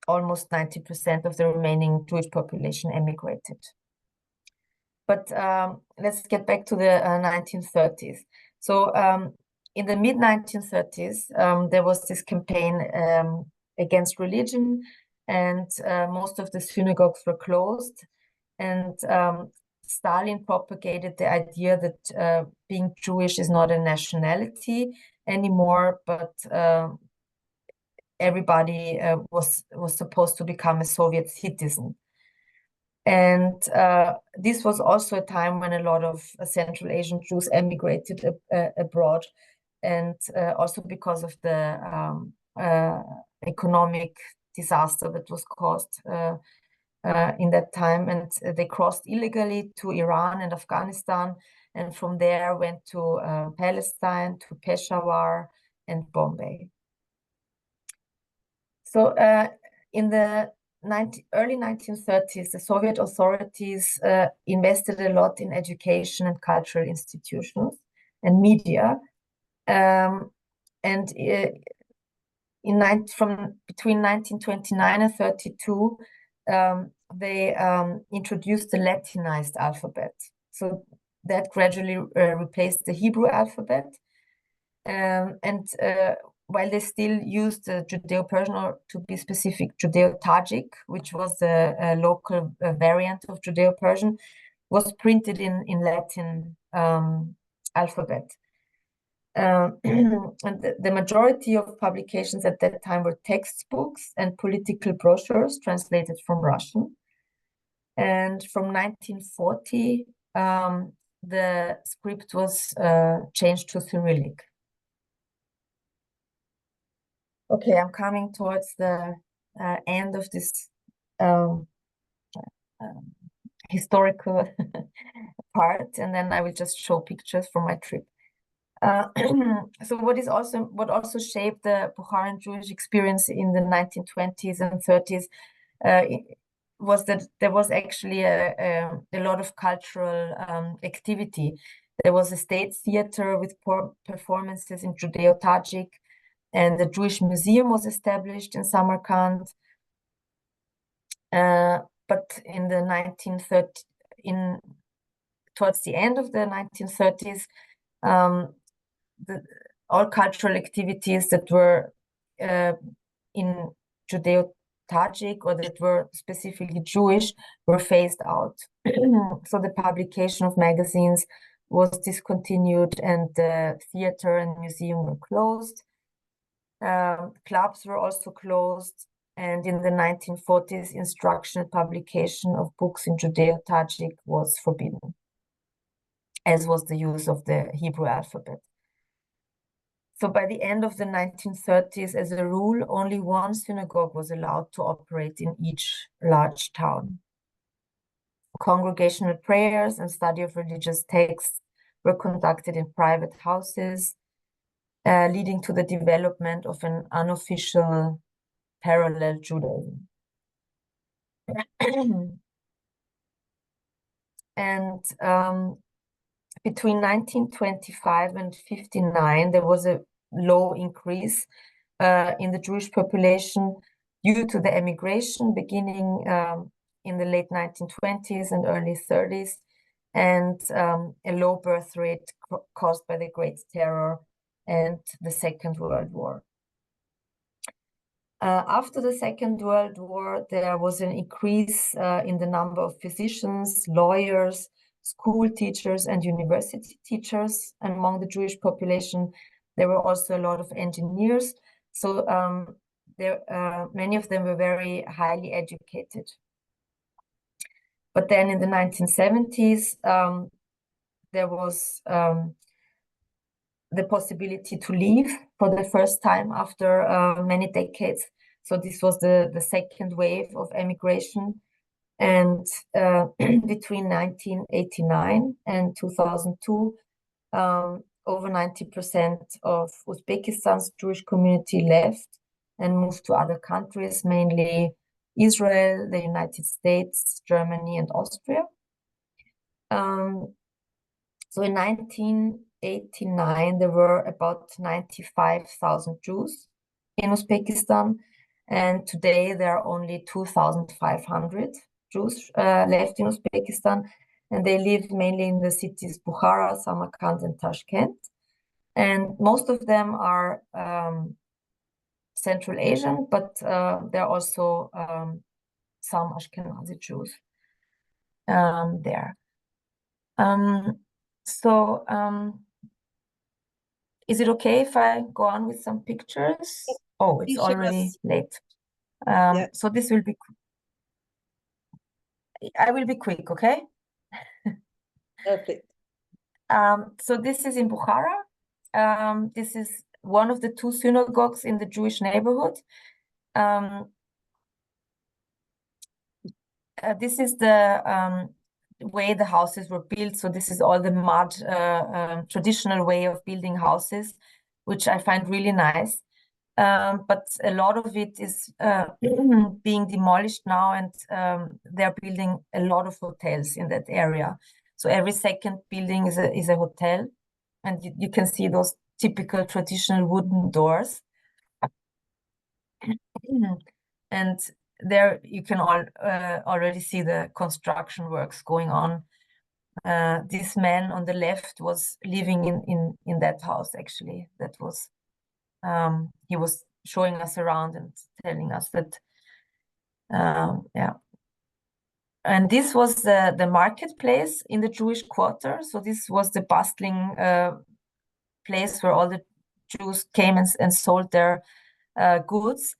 almost 90% of the remaining Jewish population emigrated. But let's get back to the 1930s. So in the mid-1930s, there was this campaign against religion, and most of the synagogues were closed. And Stalin propagated the idea that being Jewish is not a nationality anymore, but everybody was supposed to become a Soviet citizen. And this was also a time when a lot of Central Asian Jews emigrated abroad, and also because of the economic disaster that was caused in that time. And they crossed illegally to Iran and Afghanistan, and from there went to Palestine, to Peshawar and Bombay. So in the early 1930s, the Soviet authorities invested a lot in education and cultural institutions and media. And from between 1929 and 32, they introduced the Latinized alphabet. So that gradually replaced the Hebrew alphabet. While they still used the Judeo-Persian, or to be specific, Judeo-Tajik, which was the local variant of Judeo-Persian, was printed in Latin alphabet. And the majority of publications at that time were textbooks and political brochures translated from Russian. And from 1940, the script was changed to Cyrillic. Okay, I'm coming towards the end of this historical part, and then I will just show pictures from my trip. So what also shaped the Bukharan Jewish experience in the 1920s and 30s was that there was actually a lot of cultural activity. There was a state theater with performances in Judeo-Tajik, and the Jewish Museum was established in Samarkand. But in the 1930s, towards the end of the 1930s, all cultural activities that were in Judeo-Tajik or that were specifically Jewish were phased out. So the publication of magazines was discontinued, and the theater and museum were closed. Clubs were also closed, and in the 1940s, instruction and publication of books in Judeo-Tajik was forbidden, as was the use of the Hebrew alphabet. So by the end of the 1930s, as a rule, only one synagogue was allowed to operate in each large town. Congregational prayers and study of religious texts were conducted in private houses, leading to the development of an unofficial parallel Judaism. And between 1925 and 59, there was a low increase in the Jewish population due to the emigration beginning in the late 1920s and early 30s, and a low birth rate caused by the Great Terror and the Second World War. After the Second World War, there was an increase in the number of physicians, lawyers, school teachers, and university teachers among the Jewish population. There were also a lot of engineers, so many of them were very highly educated. But then in the 1970s, there was the possibility to leave for the first time after many decades. So this was the second wave of emigration. And between 1989 and 2002, over 90% of Uzbekistan's Jewish community left and moved to other countries, mainly Israel, the United States, Germany, and Austria. So in 1989, there were about 95,000 Jews in Uzbekistan, and today there are only 2,500 Jews left in Uzbekistan, and they live mainly in the cities Bukhara, Samarkand, and Tashkent. And most of them are Central Asian, but there are also some Ashkenazi Jews there. Is it okay if I go on with some pictures? Oh, it's already late. So this will be, I will be quick, okay? Perfect. So this is in Bukhara. This is one of the two synagogues in the Jewish neighborhood. This is the way the houses were built. So this is all the mud, traditional way of building houses, which I find really nice. But a lot of it is being demolished now, and they're building a lot of hotels in that area. So every second building is a hotel, and you can see those typical traditional wooden doors. And there you can already see the construction works going on. This man on the left was living in that house, actually. That was he was showing us around and telling us that yeah. And this was the marketplace in the Jewish quarter. So this was the bustling place where all the Jews came and sold their goods.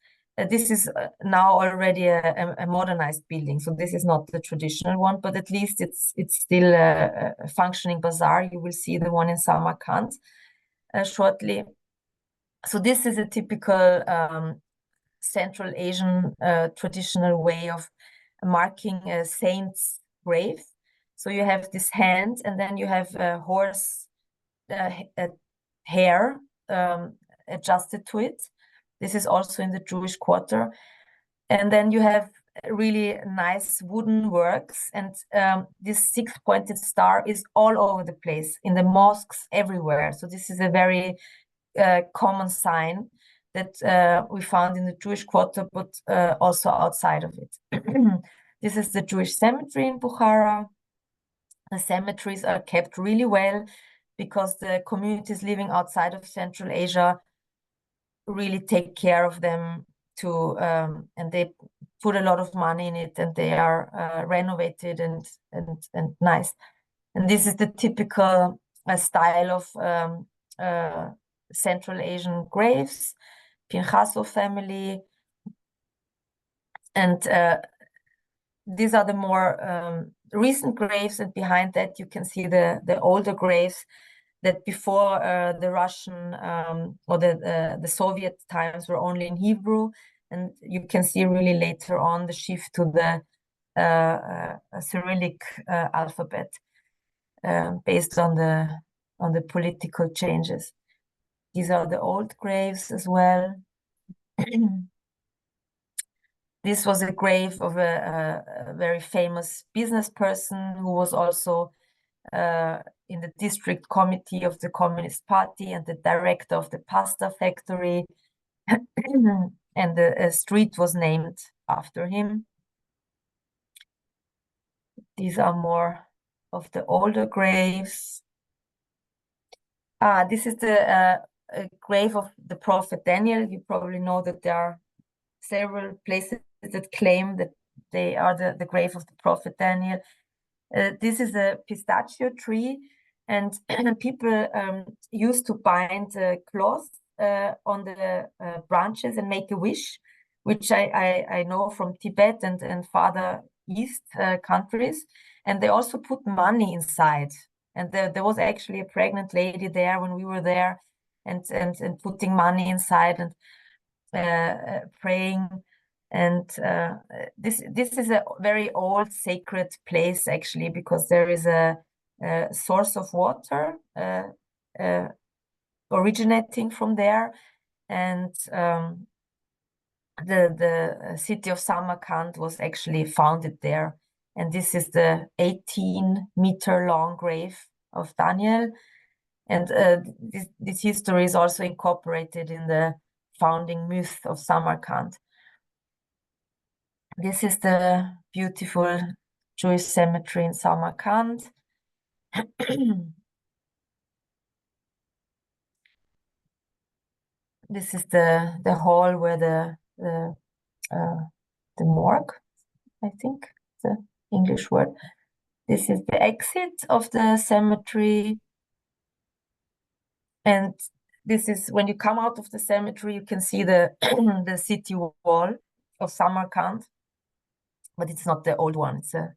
This is now already a modernized building, so this is not the traditional one, but at least it's still a functioning bazaar. You will see the one in Samarkand shortly. So this is a typical Central Asian traditional way of marking a saint's grave. So you have this hand, and then you have a horse hair adjusted to it. This is also in the Jewish quarter. And then you have really nice wooden works. And this six-pointed star is all over the place, in the mosques, everywhere. So this is a very common sign that we found in the Jewish quarter, but also outside of it. This is the Jewish cemetery in Bukhara. The cemeteries are kept really well because the communities living outside of Central Asia really take care of them too, and they put a lot of money in it, and they are renovated and nice. And this is the typical style of Central Asian graves, Pinchaso family, and these are the more recent graves, and behind that you can see the older graves that before the Russian or the Soviet times were only in Hebrew, and you can see really later on the shift to the a Cyrillic alphabet based on the political changes. These are the old graves as well. This was a grave of a very famous business person who was also in the district committee of the Communist Party and the director of the pasta factory. And the street was named after him. These are more of the older graves. This is the grave of the prophet Daniel. You probably know that there are several places that claim that they are the grave of the prophet Daniel. This is a pistachio tree, and people used to bind cloth on the branches and make a wish, which I know from Tibet and farther east countries. And they also put money inside. And there was actually a pregnant lady there when we were there, and putting money inside and praying. And this is a very old sacred place, actually, because there is a source of water originating from there. And the city of Samarkand was actually founded there. And this is the 18-meter-long grave of Daniel. And this history is also incorporated in the founding myth of Samarkand. This is the beautiful Jewish cemetery in Samarkand. This is the hall where the morgue, I think, the English word. This is the exit of the cemetery. And this is when you come out of the cemetery, you can see the the city wall of Samarkand. But it's not the old one, it's a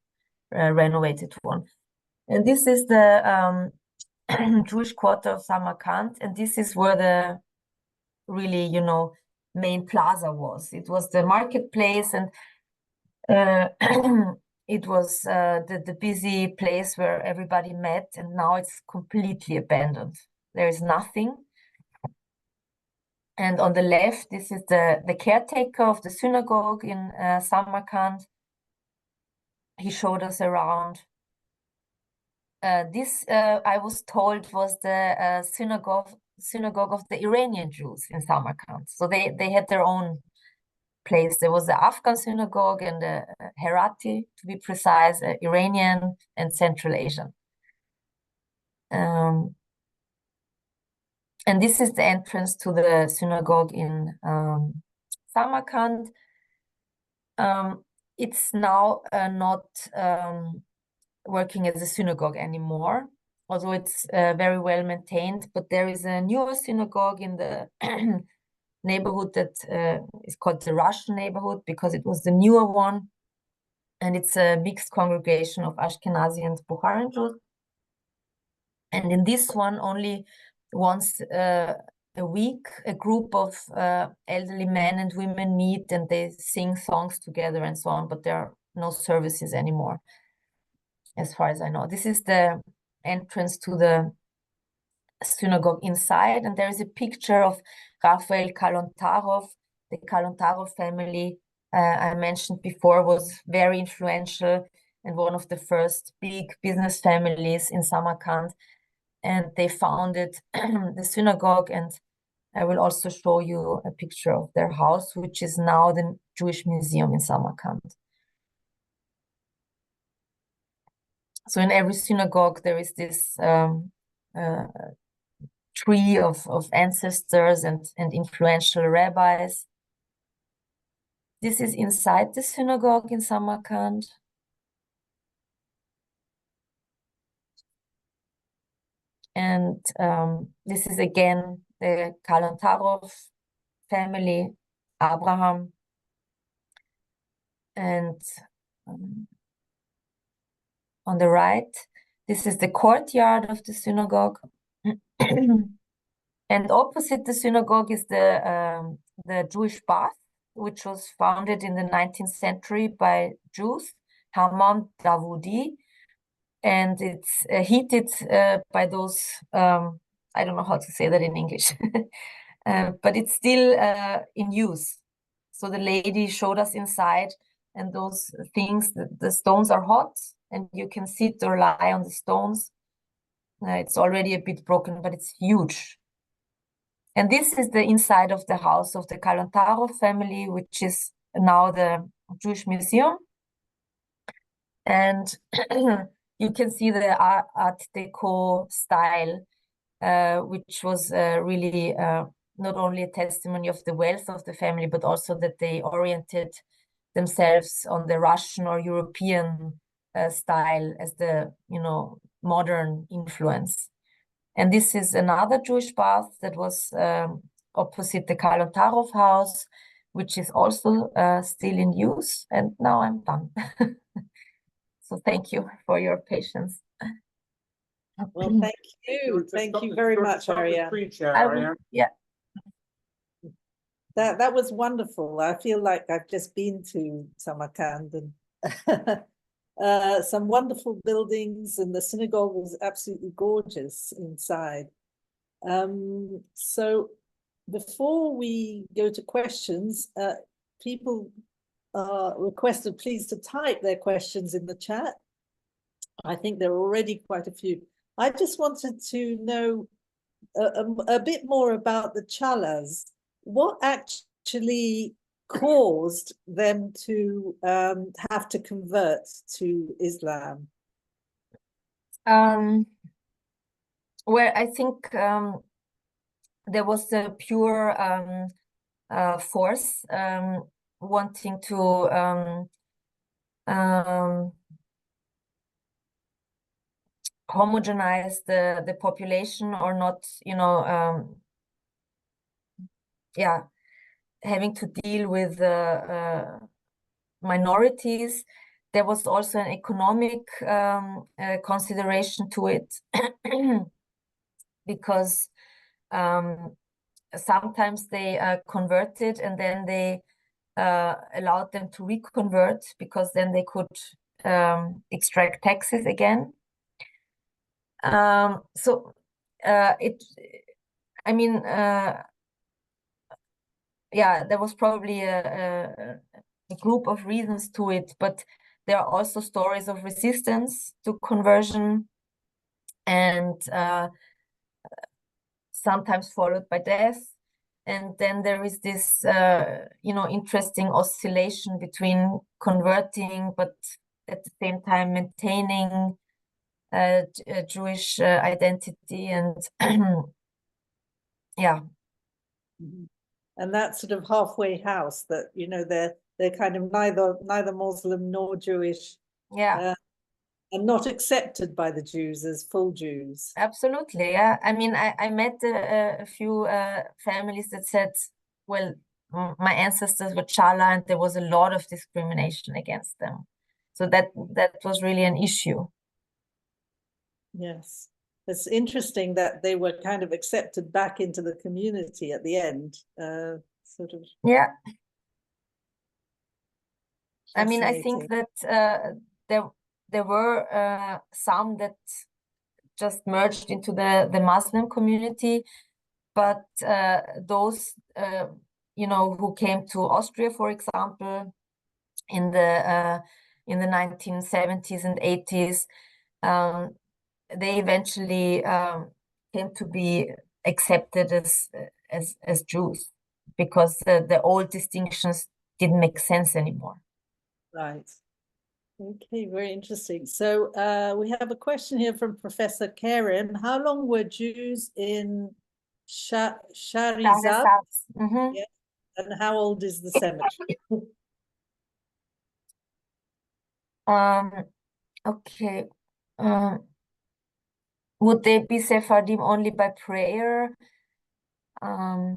renovated one. And this is the Jewish quarter of Samarkand, and this is where the really, main plaza was. It was the marketplace, and it was the busy place where everybody met, and now it's completely abandoned. There is nothing. And on the left, this is the caretaker of the synagogue in Samarkand. He showed us around. This, I was told, was the synagogue of the Iranian Jews in Samarkand. So they had their own place. There was the Afghan synagogue and the Herati, to be precise, Iranian and Central Asian. And this is the entrance to the synagogue in Samarkand. It's now not working as a synagogue anymore, although it's very well maintained. But there is a newer synagogue in the neighborhood that is called the Russian neighborhood, because it was the newer one. And it's a mixed congregation of Ashkenazi and Bukharan Jews. And in this one, only once a week, a group of elderly men and women meet and they sing songs together and so on, but there are no services anymore, as far as I know. This is the entrance to the synagogue inside, and there is a picture of Raphael Kalontarov. The Kalontarov family, I mentioned before, was very influential and one of the first big business families in Samarkand. And they founded the synagogue, and I will also show you a picture of their house, which is now the Jewish Museum in Samarkand. So in every synagogue, there is this tree of ancestors and influential rabbis. This is inside the synagogue in Samarkand. And this is again the Kalontarov family, Abraham. And on the right, this is the courtyard of the synagogue. And opposite the synagogue is the Jewish bath, which was founded in the 19th century by Jews Hammam Davudi, and it's heated by those, I don't know how to say that in English, but it's still in use. So the lady showed us inside, and those things, the stones are hot, and you can sit or lie on the stones. It's already a bit broken, but it's huge. And this is the inside of the house of the Kalantarov family, which is now the Jewish Museum. And you can see the Art Deco style, which was really not only a testimony of the wealth of the family, but also that they oriented themselves on the Russian or European style as the, modern influence. And this is another Jewish bath that was opposite the Kalantarov house, which is also still in use. And now I'm done. So thank you for your patience. Well, thank you. Thank you very much, Ariane. Yeah. That was wonderful. I feel like I've just been to Samarkand and some wonderful buildings, and the synagogue was absolutely gorgeous inside. So before we go to questions, people are requested please to type their questions in the chat. I think there are already quite a few. I just wanted to know a bit more about the Chalas. What actually caused them to have to convert to Islam? Well, I think there was a pure force wanting to homogenize the population, or not, having to deal with minorities. There was also an economic consideration to it, because sometimes they converted and then they allowed them to reconvert, because then they could extract taxes again. There was probably a group of reasons to it, but there are also stories of resistance to conversion, and sometimes followed by death. And then there is this, interesting oscillation between converting, but at the same time maintaining a Jewish identity, and yeah. Mm-hmm. And that sort of halfway house that, they're kind of neither Muslim nor Jewish. Yeah. And not accepted by the Jews as full Jews. Absolutely, yeah. I mean, I met a few families that said, well, my ancestors were Chala, and there was a lot of discrimination against them. So that was really an issue. Yes. It's interesting that they were kind of accepted back into the community at the end, sort of. Yeah. I mean, I think that there were some that just merged into the Muslim community, but those who came to Austria, for example, in the 1970s and 80s, they eventually came to be accepted as Jews, because the old distinctions didn't make sense anymore. Right. Okay, very interesting. So we have a question here from Professor Karen. How long were Jews in Shahrizad? Mm-hmm. Yeah. And how old is the cemetery? Okay. Would they be Sephardim only by prayer? I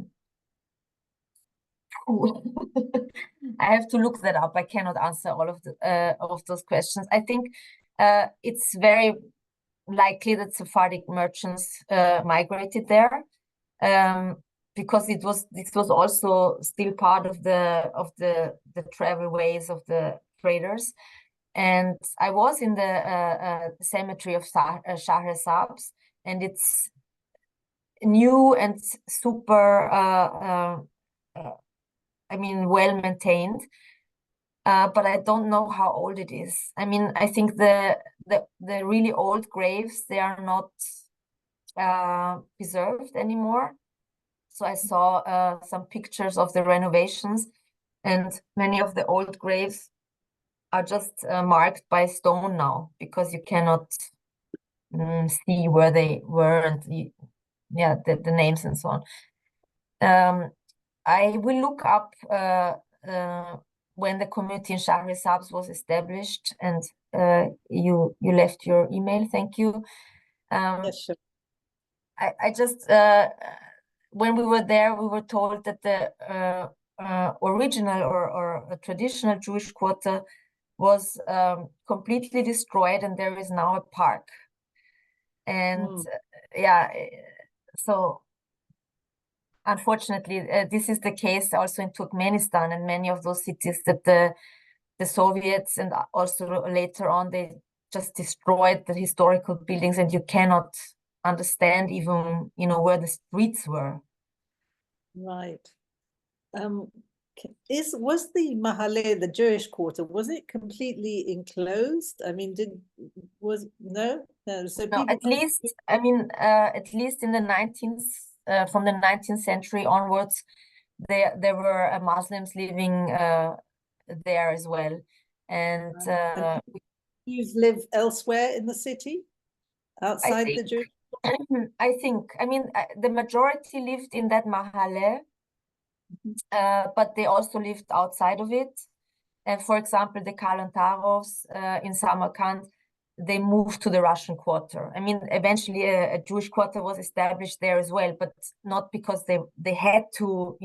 have to look that up. I cannot answer all of those questions. I think it's very likely that Sephardic merchants migrated there, because this was also still part of the travel ways of the traders. And I was in the cemetery of Shahresabz, and it's new and super, I mean, well maintained. But I don't know how old it is. I mean, I think the really old graves, they are not preserved anymore. So I saw some pictures of the renovations, and many of the old graves are just marked by stone now, because you cannot see where they were, and the names and so on. I will look up when the community in Shahresabz was established, and you left your email. Thank you. Yes, sure. I just when we were there, we were told that the original or a traditional Jewish quarter was completely destroyed, and there is now a park. And so unfortunately, this is the case also in Turkmenistan and many of those cities that the Soviets and also later on they just destroyed the historical buildings, and you cannot understand even where the streets were. Right. Was the Mahalle, the Jewish quarter, was it completely enclosed? I mean, no? So No, at least in the 19th, from the 19th century onwards, there were Muslims living there as well, and Jews live elsewhere in the city, outside the Jewish. I think, the majority lived in that Mahalle, but they also lived outside of it. And for example, the Kalantarovs in Samarkand, they moved to the Russian quarter. I mean, eventually a Jewish quarter was established there as well, but not because they had to,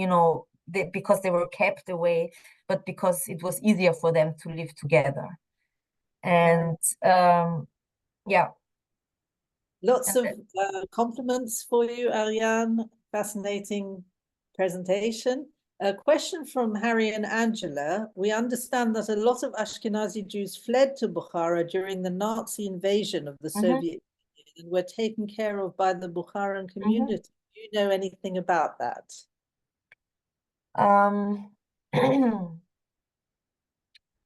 because they were kept away, but because it was easier for them to live together. And yeah. Lots of compliments for you, Ariane. Fascinating presentation. A question from Harry and Angela. We understand that a lot of Ashkenazi Jews fled to Bukhara during the Nazi invasion of the Soviet Union and were taken care of by the Bukharan community. Do you know anything about that?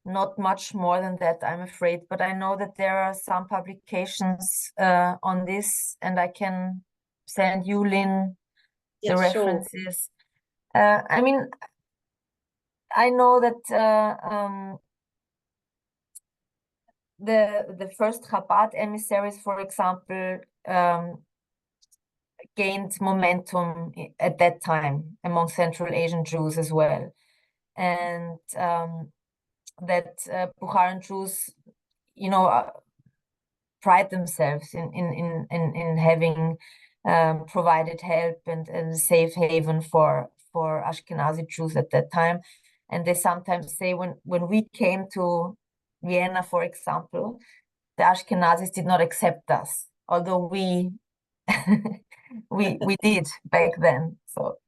Not much more than that, I'm afraid, but I know that there are some publications on this, and I can send you, Lynn, the references. Sure. I mean, I know that the first Chabad emissaries, for example, gained momentum at that time among Central Asian Jews as well, and that Bukharan Jews, pride themselves in having provided help and a safe haven for Ashkenazi Jews at that time. And they sometimes say when we came to Vienna, for example, the Ashkenazis did not accept us, although we did back then. So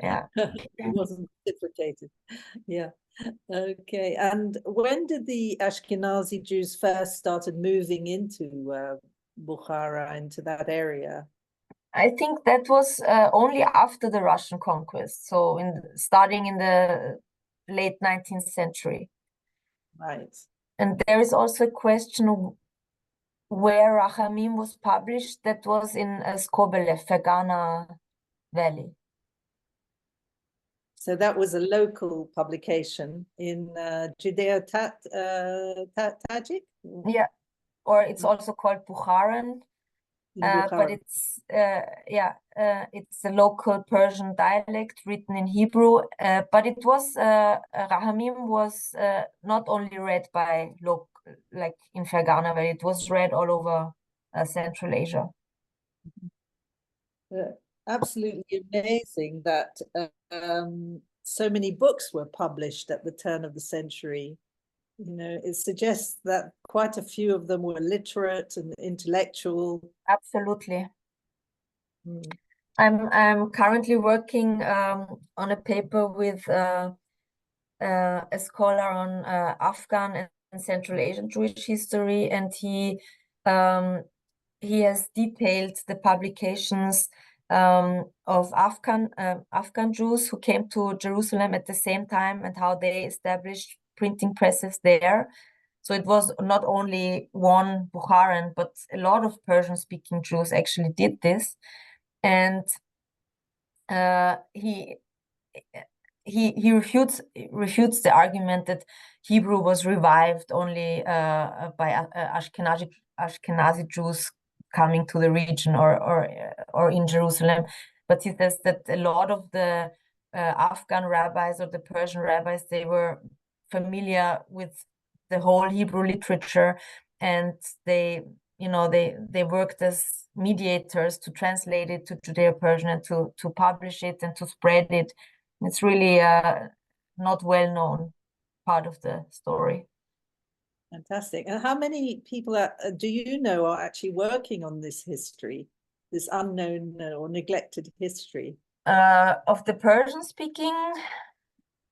yeah. It wasn't reciprocated. Yeah. Okay. And when did the Ashkenazi Jews first started moving into Bukhara, into that area? I think that was only after the Russian conquest, so starting in the late 19th century. Right. And there is also a question where Rachamim was published. That was in Skobelev, Fergana Valley. So that was a local publication in Judeo-Tajik? Yeah, or it's also called Bukharan. But it's it's a local Persian dialect written in Hebrew. But it was Rahamim was not only read by like in Fergana, but it was read all over Central Asia. Absolutely amazing that so many books were published at the turn of the century. It suggests that quite a few of them were literate and intellectual. Absolutely. I'm currently working on a paper with a scholar on Afghan and Central Asian Jewish history, and he has detailed the publications of Afghan Jews who came to Jerusalem at the same time and how they established printing presses there. So it was not only one Bukharan, but a lot of Persian-speaking Jews actually did this. And he refutes the argument that Hebrew was revived only by Ashkenazi Jews coming to the region or in Jerusalem. But he says that a lot of the Afghan rabbis or the Persian rabbis, they were familiar with the whole Hebrew literature, and they worked as mediators to translate it to Judeo-Persian and to publish it and to spread it. It's really not well known part of the story. Fantastic. And how many people do you know are actually working on this history, this unknown or neglected history? Of the Persian-speaking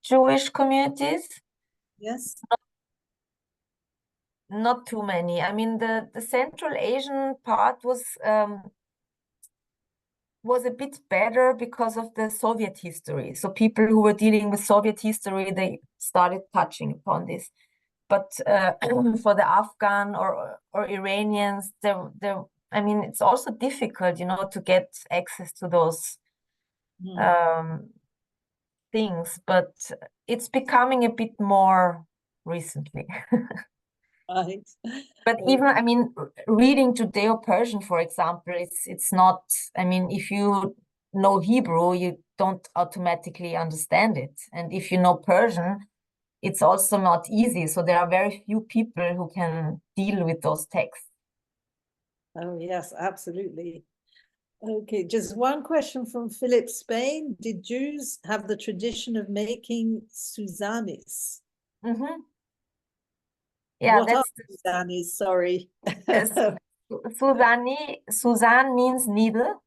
Jewish communities? Yes. Not too many. I mean, the Central Asian part was a bit better because of the Soviet history. So people who were dealing with Soviet history, they started touching upon this. But for the Afghan or Iranians, I mean, it's also difficult, to get access to those things. But it's becoming a bit more recently. Right. But even, I mean, reading Judeo-Persian, for example, it's not, I mean, if you know Hebrew, you don't automatically understand it. And if you know Persian, it's also not easy. So there are very few people who can deal with those texts. Oh, yes, absolutely. Okay, just one question from Philip Spain. Did Jews have the tradition of making Susanis? Mm-hmm. Yeah, what are Susanis? Sorry. Susan means needle.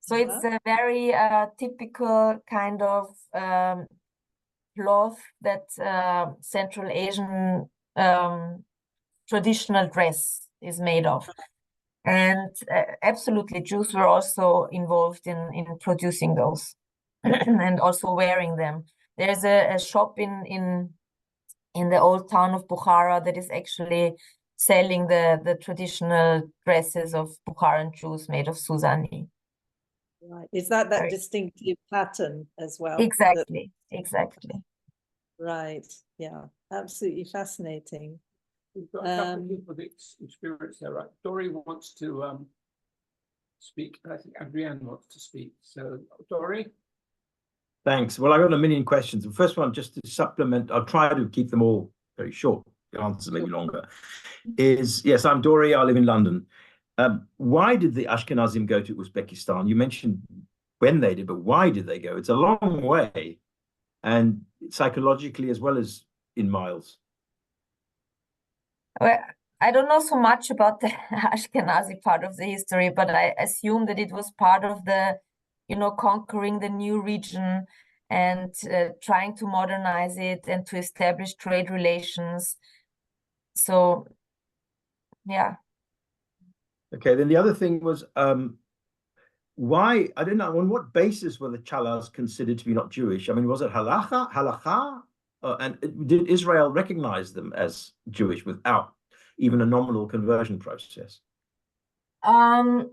So it's a very typical kind of cloth that Central Asian traditional dress is made of. And absolutely, Jews were also involved in producing those and also wearing them. There's a shop in the old town of Bukhara that is actually selling the traditional dresses of Bukharan Jews made of Susani. Right. Is that distinctive pattern as well? Exactly. Right. Yeah. Absolutely fascinating. We've got a couple of people with experience there, right? Dory wants to speak, and I think Adrienne wants to speak. So, Dory? Thanks. Well, I've got a million questions. The first one, just to supplement, I'll try to keep them all very short, the answers maybe longer, is, yes, I'm Dory, I live in London. Why did the Ashkenazim go to Uzbekistan? You mentioned when they did, but why did they go? It's a long way, and psychologically as well as in miles. Well, I don't know so much about the Ashkenazi part of the history, but I assume that it was part of the, conquering the new region and trying to modernize it and to establish trade relations. So, yeah. Okay, then the other thing was, why, I don't know, on what basis were the Challahs considered to be not Jewish? I mean, was it halakha? And did Israel recognize them as Jewish without even a nominal conversion process? Well,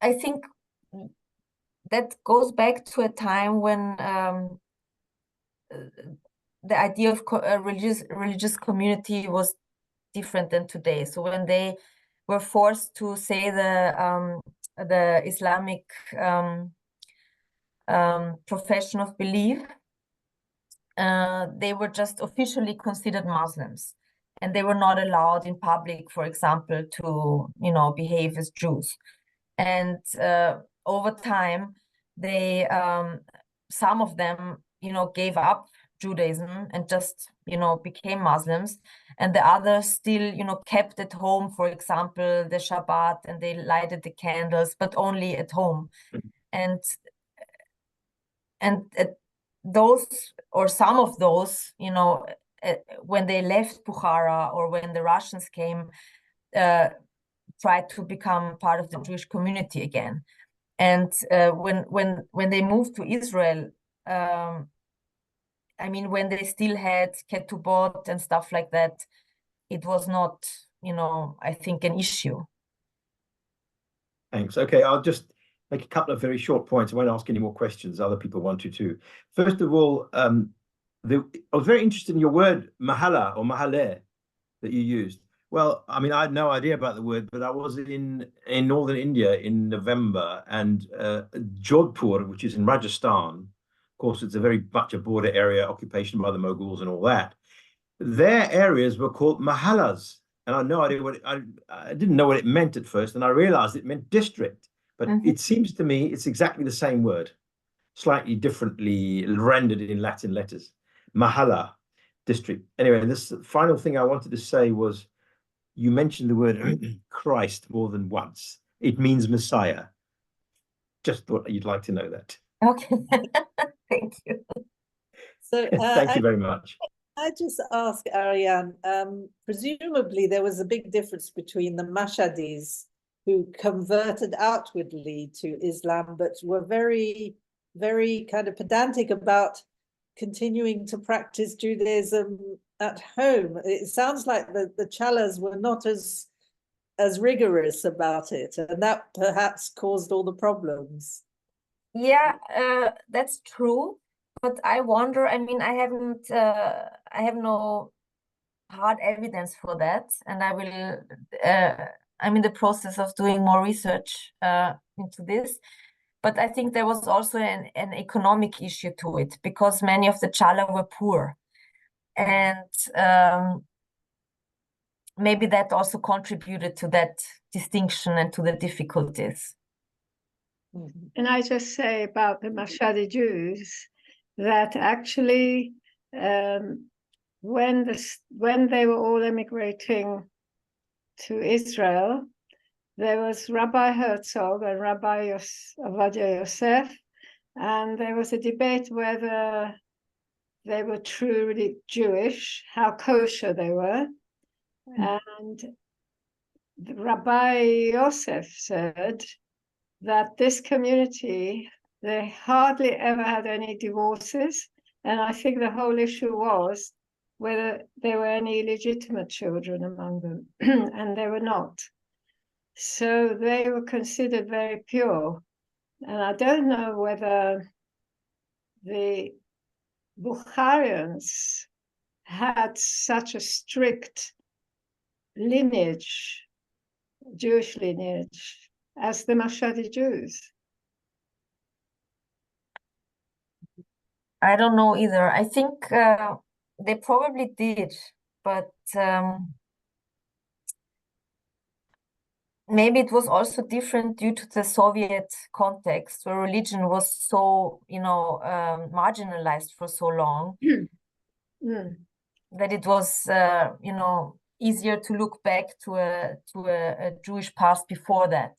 I think that goes back to a time when the idea of religious community was different than today. So when they were forced to say the Islamic profession of belief, they were just officially considered Muslims, and they were not allowed in public, for example, to behave as Jews. And over time, they some of them gave up Judaism and just became Muslims, and the others still kept at home, for example, the Shabbat, and they lighted the candles, but only at home. And those, or some of those, when they left Bukhara or when the Russians came, tried to become part of the Jewish community again. And when they moved to Israel, I mean, when they still had ketubot and stuff like that, it was not, I think, an issue. Thanks. Okay, I'll just make a couple of very short points. I won't ask any more questions. Other people want to too. First of all, I was very interested in your word mahala or mahaleh that you used. Well, I mean, I had no idea about the word, but I was in northern India in November, and Jodhpur, which is in Rajasthan, of course, it's a very much a border area, occupation by the Mughals and all that. Their areas were called mahalas, and I had no idea what I didn't know what it meant at first, and I realized it meant district. But it seems to me it's exactly the same word, slightly differently rendered in Latin letters. Mahala, district. Anyway, this final thing I wanted to say was, you mentioned the word Christ more than once. It means Messiah. Just thought you'd like to know that. Okay, thank you. So thank you very much. I just ask Ariane, presumably there was a big difference between the Mashhadis who converted outwardly to Islam, but were very, very kind of pedantic about continuing to practice Judaism at home. It sounds like the Challas were not as rigorous about it, and that perhaps caused all the problems. Yeah, that's true. But I wonder, I mean, I have no hard evidence for that, and I'm in the process of doing more research into this. But I think there was also an economic issue to it, because many of the Chala were poor. And maybe that also contributed to that distinction and to the difficulties. And I just say about the Mashhadi Jews that actually when they were all emigrating to Israel, there was Rabbi Herzog and Rabbi Ovadia Yosef, and there was a debate whether they were truly Jewish, how kosher they were. And Rabbi Yosef said that this community, they hardly ever had any divorces. And I think the whole issue was whether there were any illegitimate children among them, and they were not. So they were considered very pure. And I don't know whether the Bukharians had such a strict lineage, Jewish lineage, as the Mashhadi Jews. I don't know either. I think they probably did, but maybe it was also different due to the Soviet context, where religion was so, marginalized for so long, that it was, easier to look back to a Jewish past before that.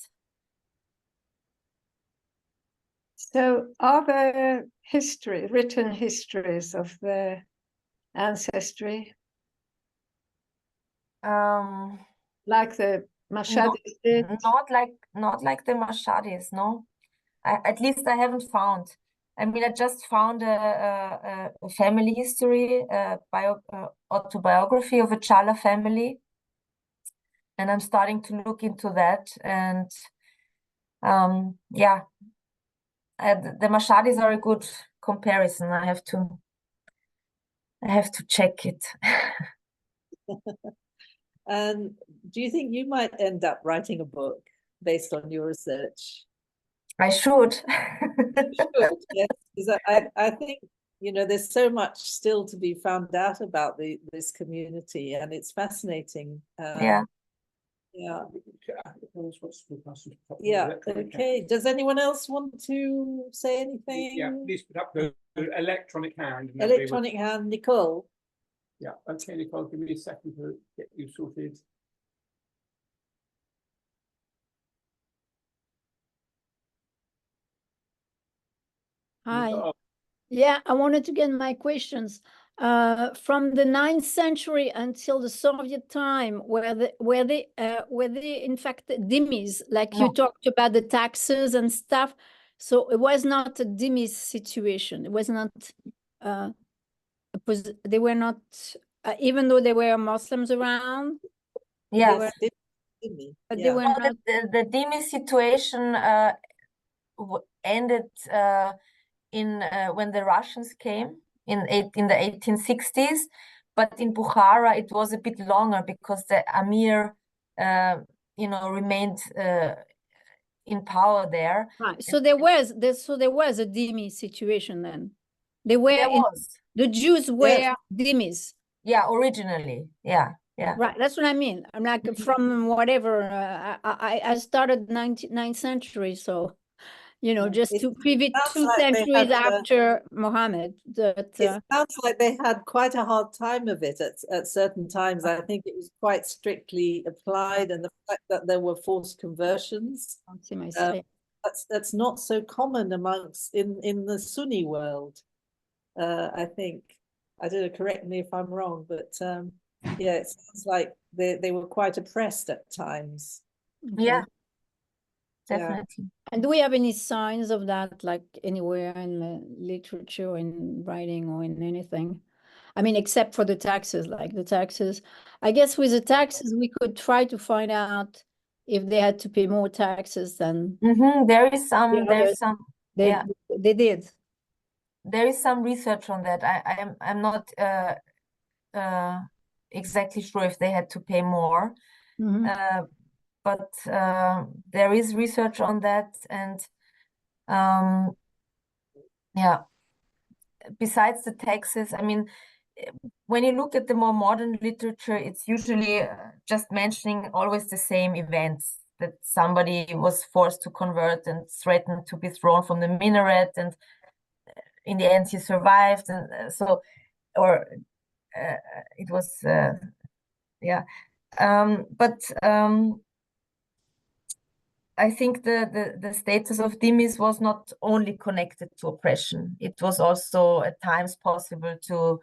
So are there written histories of their ancestry? Like the Mashhadis did? Not like the Mashhadis, no. At least I haven't found. I mean, I just found a family history, autobiography of a Chala family, and I'm starting to look into that. And the Mashhadis are a good comparison. I have to check it. And do you think you might end up writing a book based on your research? I should. Should, yes, because I think, there's so much still to be found out about this community, and it's fascinating. Yeah. Yeah. Okay. Does anyone else want to say anything? Yeah, please put up the electronic hand. Electronic hand, Nicole. Yeah, okay, Nicole, give me a second to get you sorted. Hi. Yeah, I wanted to get my questions from the 9th century until the Soviet time, were they in fact dhimmis, like you talked about the taxes and stuff. So it was not a dhimmi situation. It was not. They were not, even though there were Muslims around. Yes, but they were not. The dhimmi situation ended when the Russians came in the 1860s, but in Bukhara it was a bit longer because the Amir, remained in power there. Right. So there was a dhimmi situation then. The Jews were dhimmis. Yeah, originally. Yeah. Right. That's what I mean. I'm like from whatever. I started 9th century, so. Just to pivot 2 centuries after Muhammad. It sounds like they had quite a hard time of it at certain times. I think it was quite strictly applied, and the fact that there were forced conversions, that's not so common amongst in the Sunni world. I think, I don't know, correct me if I'm wrong, but it sounds like they were quite oppressed at times. Yeah. Definitely. And do we have any signs of that, like anywhere in the literature, in writing, or in anything? I mean, except for the taxes, like the taxes. I guess with the taxes, we could try to find out if they had to pay more taxes than. There is some. They did. There is some research on that. I'm not exactly sure if they had to pay more. But there is research on that, and besides the taxes, I mean, when you look at the more modern literature, it's usually just mentioning always the same events, that somebody was forced to convert and threatened to be thrown from the minaret, and in the end he survived, and it was I think the status of dhimmis was not only connected to oppression. It was also at times possible to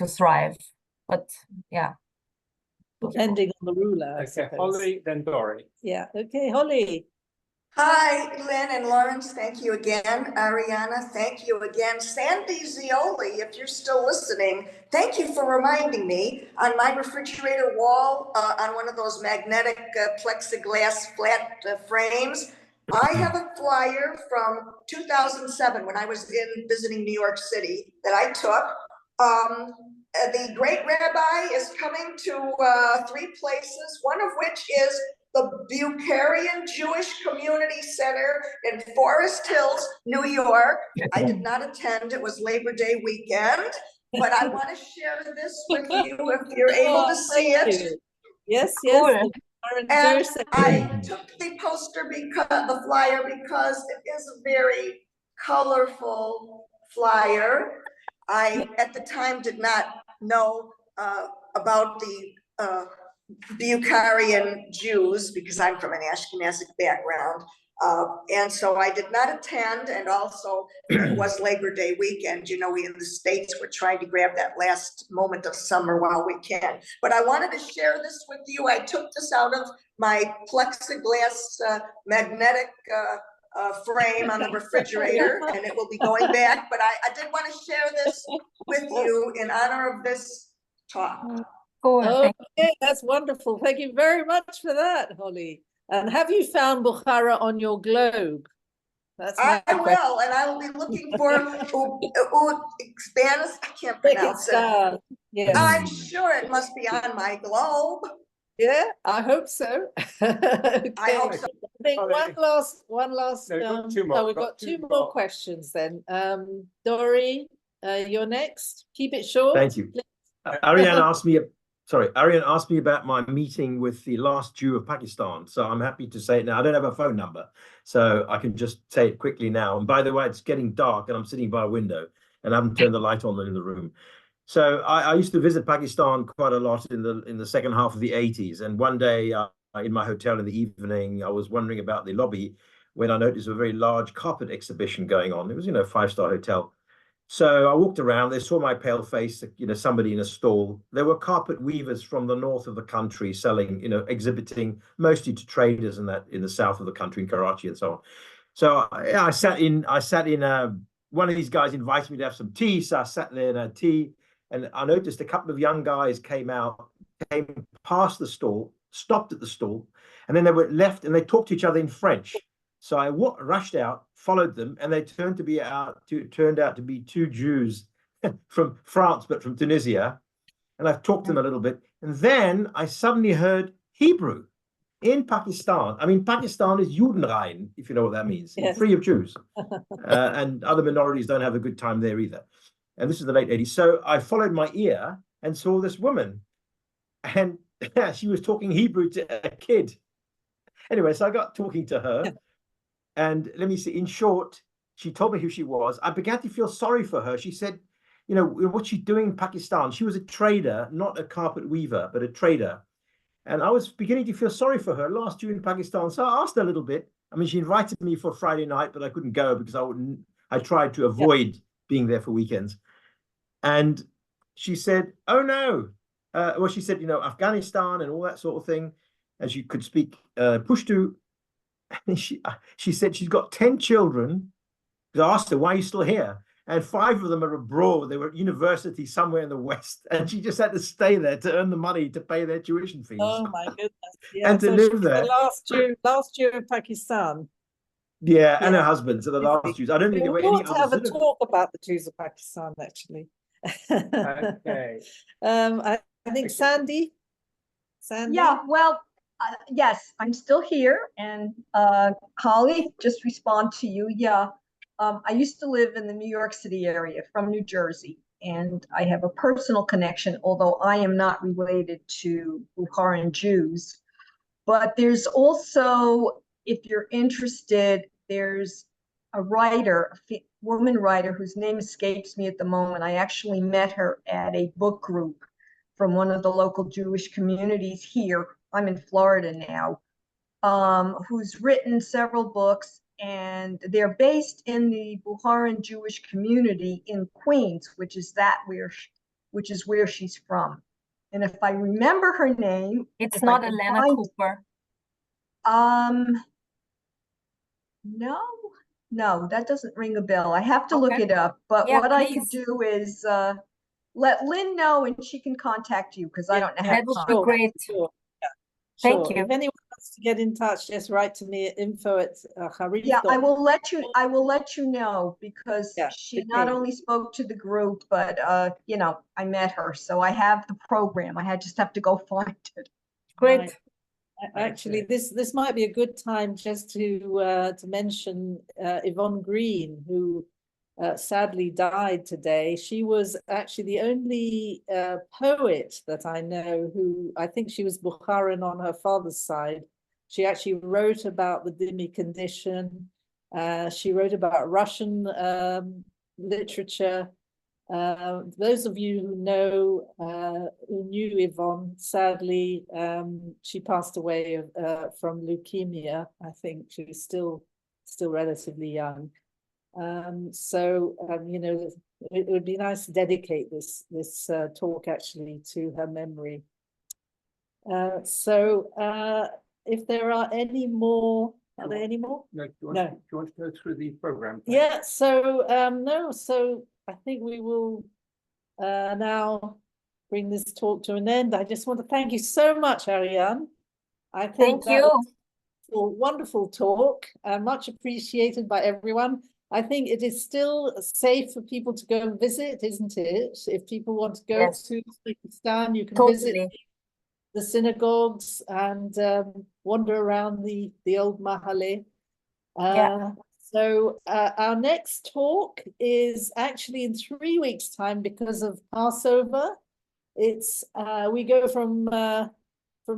thrive. But depending on the ruler. Okay, Holly, then Dory. Yeah. Okay, Holly. Hi, Lynn and Lawrence. Thank you again. Ariana, thank you again. Sandy Zioli, if you're still listening, thank you for reminding me. On my refrigerator wall, on one of those magnetic plexiglass flat frames, I have a flyer from 2007 when I was visiting New York City that I took. The great rabbi is coming to 3 places, one of which is the Bukharan Jewish Community Center in Forest Hills, New York. I did not attend. It was Labor Day weekend, but I want to share this with you if you're able to see it. Yes. Cool. And I took the poster the flyer because it is a very colorful flyer. I, at the time, did not know about the Bukharian Jews because I'm from an Ashkenazic background. And so I did not attend, and also it was Labor Day weekend. You know, we in the States, we're trying to grab that last moment of summer while we can. But I wanted to share this with you. I took this out of my plexiglass magnetic frame on the refrigerator, and it will be going back. But I did want to share this with you in honor of this talk. Okay, that's wonderful. Thank you very much for that, Holly. And have you found Bukhara on your globe? That's I will, and I will be looking for Spanish. I can't pronounce it. Yes. I'm sure it must be on my globe. Yeah, I hope so. Okay. I hope so. I think one last. No, two more. We've got two more questions then. Dory, you're next. Keep it short. Thank you. Ariane asked me about my meeting with the last Jew of Pakistan. So I'm happy to say it now. I don't have a phone number, so I can just say it quickly now. And by the way, it's getting dark and I'm sitting by a window and I haven't turned the light on in the room. So I used to visit Pakistan quite a lot in the second half of the 80s. And one day in my hotel in the evening, I was wondering about the lobby when I noticed a very large carpet exhibition going on. It was, 5-star hotel. So I walked around, they saw my pale face, somebody in a stall. There were carpet weavers from the north of the country selling, exhibiting mostly to traders and that in the south of the country, in Karachi and so on. So I sat in, one of these guys invited me to have some tea. So I sat there and had tea, and I noticed a couple of young guys came past the stall, stopped at the stall, and then they were left and they talked to each other in French. So I rushed out, followed them, and they turned out to be two Jews from France, but from Tunisia. And I've talked to them a little bit. And then I suddenly heard Hebrew in Pakistan. I mean, Pakistan is Judenrein, if you know what that means, yes. Free of Jews. And other minorities don't have a good time there either. And this is the late 80s. So I followed my ear and saw this woman. And she was talking Hebrew to a kid. Anyway, so I got talking to her. And let me see, in short, she told me who she was. I began to feel sorry for her. She said, what's she doing in Pakistan? She was a trader, not a carpet weaver, but a trader. And I was beginning to feel sorry for her last year in Pakistan. So I asked her a little bit. I mean, she invited me for Friday night, but I couldn't go because I tried to avoid being there for weekends. And she said, oh, no. Well, she said, Afghanistan and all that sort of thing. And she could speak Pashto. And she said she's got 10 children. I asked her, why are you still here? And 5 of them are abroad. They were at university somewhere in the West. And she just had to stay there to earn the money to pay their tuition fees. Oh, my goodness. Yeah, and to live there. Last year in Pakistan. Yeah, and her husband. So the last Jews. I don't think there were any others. We ought to have a talk about the Jews of Pakistan, actually. Okay. I think Sandy? Yeah, well, yes, I'm still here. And Holly, just respond to you. Yeah, I used to live in the New York City area from New Jersey. And I have a personal connection, although I am not related to Bukharan Jews. But there's also, if you're interested, there's a writer, a woman writer whose name escapes me at the moment. I actually met her at a book group from one of the local Jewish communities here. I'm in Florida now, who's written several books, and they're based in the Bukharan Jewish community in Queens, which is where she's from. And if I remember her name, it's not Elena Cooper. No, that doesn't ring a bell. I have to look it up. But what I could do is let Lynn know, and she can contact you because I don't know how. That would be great. Sure. Yeah. Thank you. If anyone wants to get in touch, just write to me at info@harif. Yeah, I will let you know because she not only spoke to the group, but I met her, so I have the program. I just have to go find it. Great. Right. Actually, this might be a good time just to mention Yvonne Green, who sadly died today. She was actually the only poet that I know who, I think she was Bukharan on her father's side. She actually wrote about the dhimmi condition. She wrote about Russian literature. Those of you who know, who knew Yvonne, sadly, she passed away from leukemia. I think she was still relatively young. It would be nice to dedicate this talk actually to her memory. If there are any more, are there any more? No. Do you want to go through the program? Yeah. So no. So I think we will now bring this talk to an end. I just want to thank you so much, Ariane. I think thank you. For a wonderful talk, much appreciated by everyone. I think it is still safe for people to go and visit, isn't it? If people want to go to Uzbekistan, you can visit the synagogues and wander around the old Mahalle. So our next talk is actually in 3 weeks' time because of Passover. It's we go from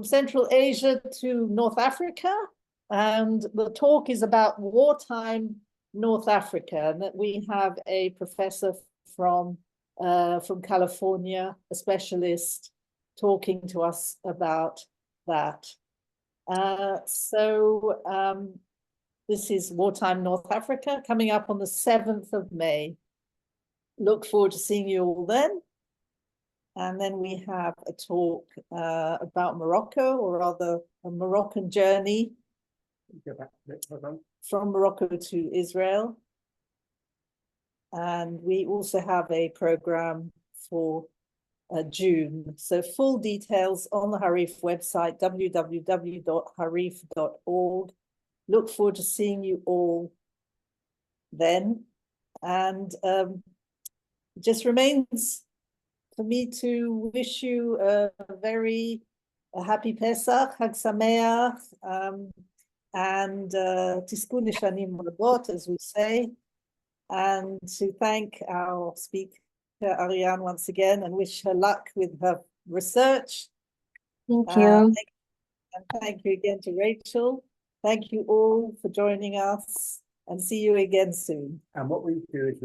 Central Asia to North Africa, and the talk is about wartime North Africa, and that we have a professor from California, a specialist, talking to us about that. This is Wartime North Africa, coming up on the 7th of May. look forward to seeing you all then. And then we have a talk about Morocco, or rather a Moroccan journey Go back a bit, hold on. from Morocco to Israel. And we also have a program for June. So full details on the Harif website, www.harif.org. Look forward to seeing you all then. And just remains for me to wish you a happy Pesach, Chag Sameach, and Tiskun Lishanim Rabot, as we say, and to thank our speaker, Ariane, once again, and wish her luck with her research. Thank you. And thank you again to Rachel. Thank you all for joining us, and see you again soon. And what we do is